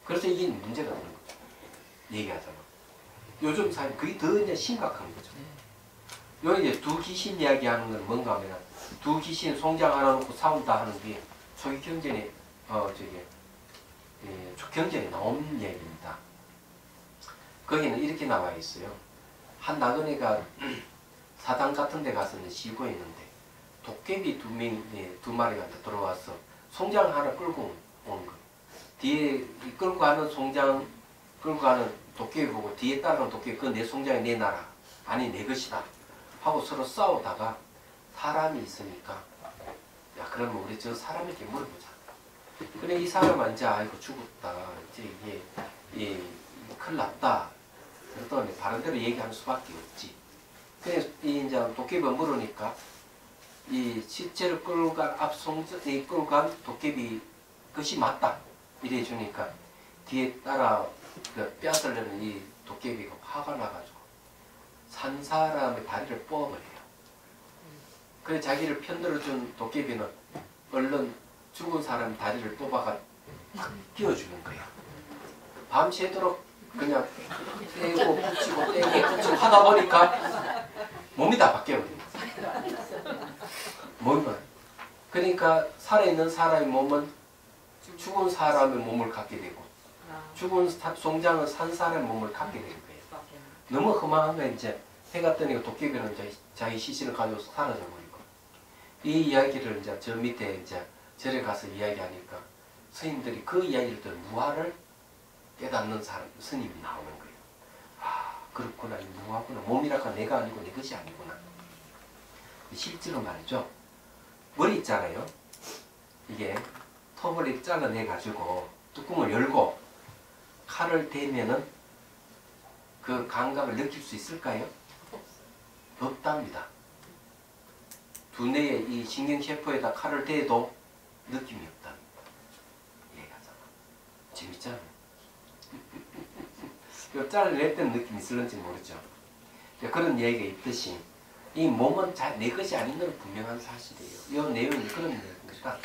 그래서 이게 문제가 되는 거죠. 얘기하자면. 요즘 사회 그게 더 이제 심각한 거죠. 여기 이제 두 귀신 이야기하는 건 뭔가 하면 두 귀신 송장 하나 놓고 싸운다 하는 게 초기 경전에 경전에 나온 얘기입니다. 거기는 이렇게 나와 있어요. 한 나그네가 사당 같은 데 가서 쉬고 있는데 도깨비 두 마리가 들어와서 송장 하나 끌고 온 거. 뒤에 끌고 가는 송장 끌고 가는 도깨비 보고 뒤에 따르는 도깨비 그건 내 송장이 내 나라 아니 내 것이다 하고 서로 싸우다가 사람이 있으니까 야 그러면 우리 저 사람에게 물어보자. 그래 이 사람은 이제 아이고 죽었다 이제 이게 큰일 났다. 그랬더니 바른대로 얘기하는 수밖에 없지. 그래서 이 이제 도깨비가 물으니까 이 시체를 끌고 간 앞송장이 끌고 간 도깨비 것이 맞다 이래 주니까 뒤에 따라 뼈들려는 이 도깨비가 화가 나가지고 산 사람의 다리를 뽑아버려요. 그래서 자기를 편들어준 도깨비는 얼른 죽은 사람 다리를 뽑아가 끼워주는 거야. 밤새도록 그냥 떼고 붙이고 떼고 붙이고 하다 보니까 몸이 다 바뀌어버린 거야. 몸만. 그러니까 살아있는 사람의 몸은 죽은 사람의 몸을 갖게 되고 죽은 송장은 산 사람의 몸을 갖게 되는 거예요. 너무 허망한 거야. 이제 해가 뜨니까 도깨비는 이제 자기 시신을 가지고 사라져 버리고 이 이야기를 이제 저 밑에 이제 절에 가서 이야기하니까 스님들이 그 이야기를 들은 무화를 깨닫는 사람 스님이 나오는 거예요. 아 그렇구나 이 무화구나 몸이라가 내가 아니고 내 것이 아니구나. 실제로 말이죠. 머리 있잖아요. 이게 톱을 잘라내 가지고 뚜껑을 열고 칼을 대면은 그 감각을 느낄 수 있을까요? 없답니다. 두뇌의 이 신경세포에다 칼을 대도 느낌이 없답니다. 얘기하잖아. 재밌잖아요. 잘라낼 때는 느낌이 있을는지 모르죠. 그런 얘기가 있듯이 이 몸은 내 것이 아닌 건 분명한 사실이에요. 이 내용이 그런 내용입니다.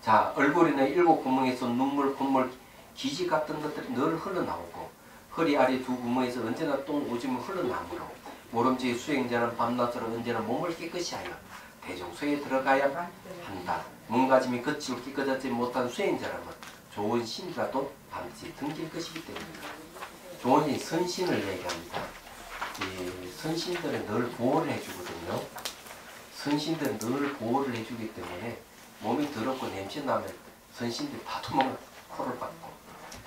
자, 얼굴에는 7 구멍에서 눈물, 콧물, 기지 같은 것들이 늘 흘러나오고 허리 아래 2 구멍에서 언제나 똥, 오줌이 흘러나오므로 모름지기 수행자는 밤낮으로 언제나 몸을 깨끗이 하여 대종소에 들어가야 한다. 몸가짐이 거칠고 깨끗하지 못한 수행자라면 좋은 신이라도 반드시 등길 것이기 때문입니다. 좋은 신, 선신을 얘기합니다. 이 선신들은 늘 보호를 해주거든요. 선신들은 늘 보호를 해주기 때문에 몸이 더럽고 냄새 나면 선신들이 다 도망가 코를 박고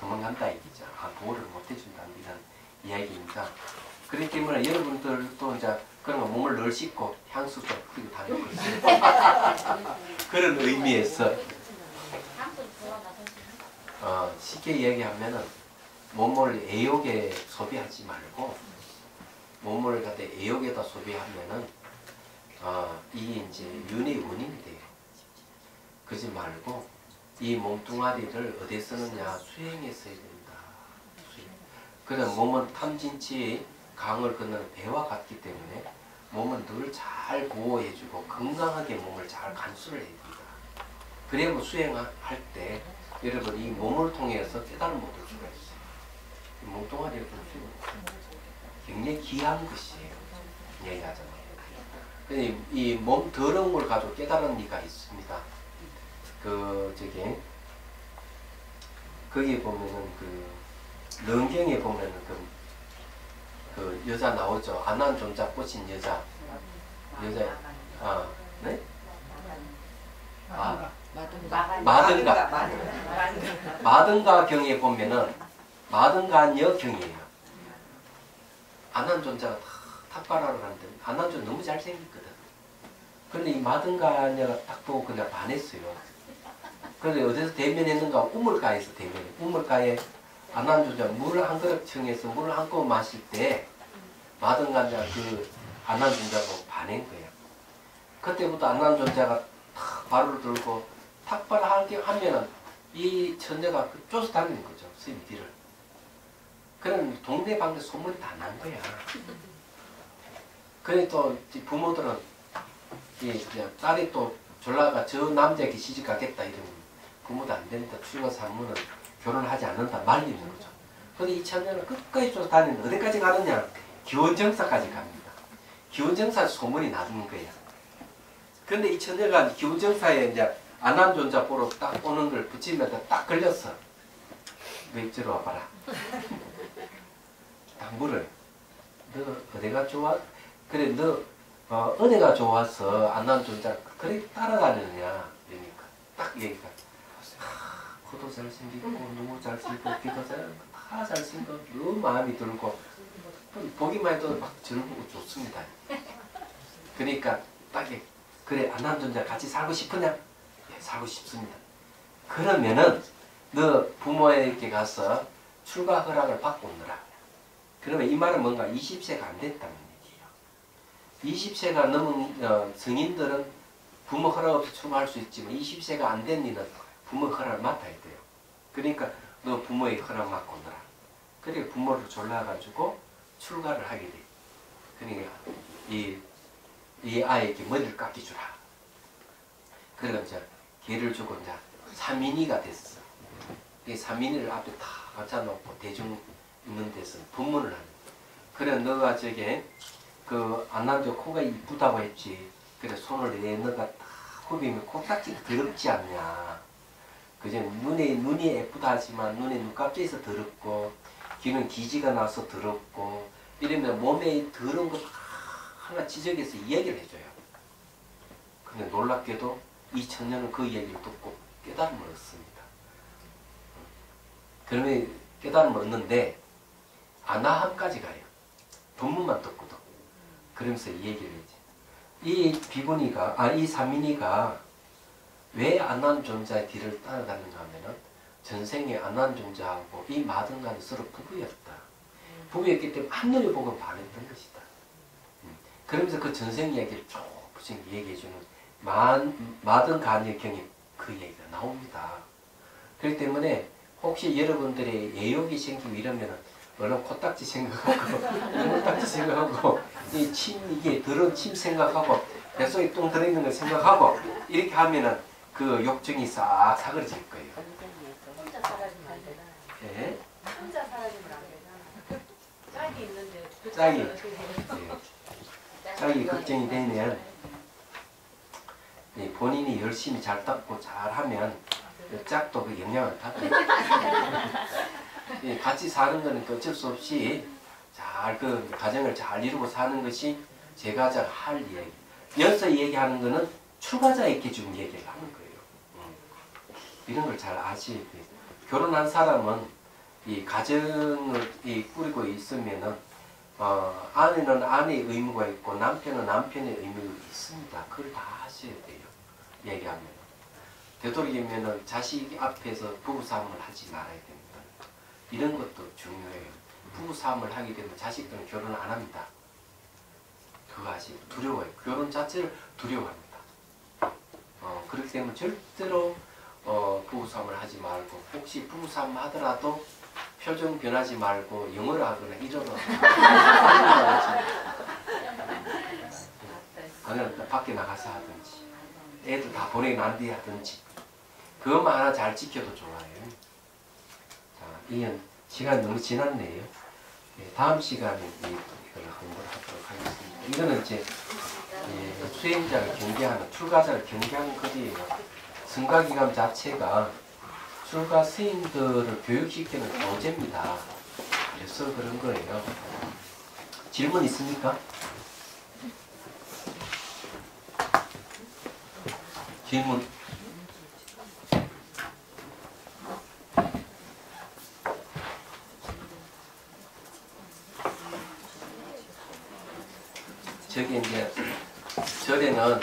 도망간다 얘기죠. 아, 보호를 못 해준다는 이런 이야기입니다. 그렇기 때문에 여러분들도 이제 그런 거 몸을 늘 씻고 향수도 뿌리고 다니고 그런 의미에서 쉽게 얘기하면은 몸을 애욕에 소비하지 말고 몸을 갖다 애욕에다 소비하면은 이게 이제 윤의 원인이 돼요. 그러지 말고 이 몸뚱아리를 어디에 쓰느냐? 수행에 써야 된다. 수행. 그런 몸은 탐진치 강을 건너는 배와 같기 때문에 몸은 늘 잘 보호해주고 건강하게 몸을 잘 간수를 해야 됩니다. 그리고 수행할 때 여러분 이 몸을 통해서 깨달음을 얻을 수가 있어요. 몸뚱아리를 볼 수 있는 굉장히 귀한 것이에요. 얘기하잖아요. 이 몸 더러운 걸 가지고 깨달은 이가 있습니다. 거기 보면은 런경에 보면은 그 여자 나오죠. 안한존자 꽂힌 여자. 네? 마든가 경에 보면은 마든가녀 경이에요. 안한존자가 탁발하러 가는데 안한존 너무 잘생겼거든. 근데 이 마든가녀가 딱 보고 그냥 반했어요. 그래서 어디서 대면했는가? 우물가에서 대면해. 우물가에 안한존자 물 한 그릇 청해서 물 한 컵 마실 때 마든가녀가 안한존자 보고 반한 거예요. 그때부터 안한존자가 탁 발을 들고 탁발을 하면은 이 처녀가 쫓아다니는 거죠. 스님 뒤를. 그럼 동네방네 소문이 다 난 거야. 그래 또 부모들은 딸이 또 졸라가 저 남자에게 시집 가겠다 이러면 부모도 안 된다. 출가 산문은 결혼하지 않는다 말리는 거죠. 근데 이 처녀는 끝까지 쫓아다니는 어디까지 가느냐? 기원정사까지 갑니다. 기원정사 소문이 나는 거야. 근데 이 처녀가 기원정사에 이제 안한존자 보러 딱 오는 걸 붙이면서 딱 걸렸어. 너 이쪽으로 와봐라. 딱 물어요. 너 어디가 좋아? 그래 너 어디가 좋아서 안한존자 그래 따라다니느냐? 그러니까 딱 얘기가 코도 잘생기고 눈도 잘생기고 귀도 잘생기고 다 잘생기고 너무 마음이 들고 보기만 해도 막 즐거고 좋습니다. 그러니까 딱 그래 안한존자 같이 살고 싶으냐? 예, 살고 싶습니다. 그러면은 너 부모에게 가서 출가 허락을 받고 오너라. 그러면 이 말은 뭔가 20세가 안 됐다는 얘기예요. 20세가 넘은 성인들은 부모 허락 없이 출가할 수 있지만 20세가 안 된 이는 부모 허락을 맡아야 돼요. 그러니까 너 부모의 허락 받고 오너라. 그래 부모를 졸라가지고 출가를 하게 돼. 그러니까 이 아이에게 머리를 깎여주라. 그래서 이제 개를 주고 이제 사민이가 됐어. 이 사민이를 앞에 다 갖다 놓고 대중 있는 데서 분문을 하는 거야. 그래 너가 저게 안한조 코가 이쁘다고 했지. 그래 손을 내 너가 딱 후비면 코딱지가 더럽지 않냐. 그저 눈이 예쁘다 하지만 눈에 눈깍지에서 더럽고 귀는 기지가 나서 더럽고 이러면 몸에 더러운 거 하나 지적해서 이야기를 해줘요. 근데 놀랍게도 이 청년은 그 이야기를 듣고 깨달음을 얻습니다. 그러면 깨달음을 얻는데 아나함까지 가요. 본문만 듣고도. 그러면서 이 얘기를 했지. 이 비구니가, 이 사민이가 왜 안한존자의 뒤를 따라가는가 하면은 전생에 안한존자하고 이 마등간이 서로 부부였다. 부부였기 때문에 한눈에 보고 반했던 것이다. 그러면서 그 전생 이야기를 조금씩 얘기해주는 마등간의 경에 그 얘기가 나옵니다. 그렇기 때문에 혹시 여러분들의 애욕이 생기고 이러면은 얼른 코딱지 생각하고 눈딱지 생각하고 이게 더러운 침 생각하고 뱃속에 똥 들어있는 걸 생각하고 이렇게 하면은 그 욕정이 싹 사그러질 거예요. 혼자 사라지면 안 되나? 네? 혼자 사라지면 안 되나? 짝이 있는데 그 짝이. 짝을 어떻게 해요? 짝이 걱정이 되면 본인이 열심히 잘 닦고 잘 하면 짝도 그 영향을 받아요. 같이 사는 거는 어쩔 수 없이 잘 가정을 잘 이루고 사는 것이 제가자 할 이야기. 여기서 얘기하는 거는 출가자에게 준 얘기를 하는 거예요. 이런 걸 잘 아셔야 돼요. 결혼한 사람은 이 가정을 꾸리고 있으면은 아내는 아내의 의무가 있고 남편은 남편의 의무가 있습니다. 그걸 다 하셔야 돼요. 얘기하면. 되도록이면은 자식 앞에서 부부싸움을 하지 말아야 됩니다. 이런 것도 중요해요. 부부싸움을 하게 되면 자식들은 결혼을 안 합니다. 그거 아시죠? 두려워요. 결혼 자체를 두려워합니다. 그렇기 때문에 절대로 부부싸움을 하지 말고, 혹시 부부싸움 하더라도 표정 변하지 말고 영어를 하거나 일어나 아니면 밖에 나가서 하든지 애들 다 보내고 난 뒤에 하든지 그것만 하나 잘 지켜도 좋아요. 자, 이건 시간 너무 지났네요. 다음 시간에 이걸 공부를 하도록 하겠습니다. 이거는 이제 수행자를 경계하는, 출가자를 경계하는 글이에요. 승가기감 자체가 출가 스님들을 교육시키는 교재입니다. 그래서 그런 거예요. 질문 있습니까? 질문. 저기 이제 절에는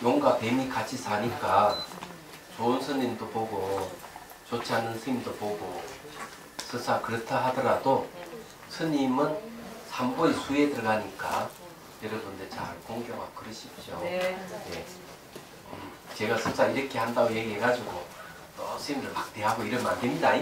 용과 뱀이 같이 사니까 좋은 스님도 보고 좋지 않은 스님도 보고 설사 그렇다 하더라도 스님은 삼보의 수에 들어가니까 여러분들 잘 공경하고 그러십시오. 네. 예. 제가 설사 이렇게 한다고 얘기해가지고 또 스님들 막 대하고 이러면 안 됩니다.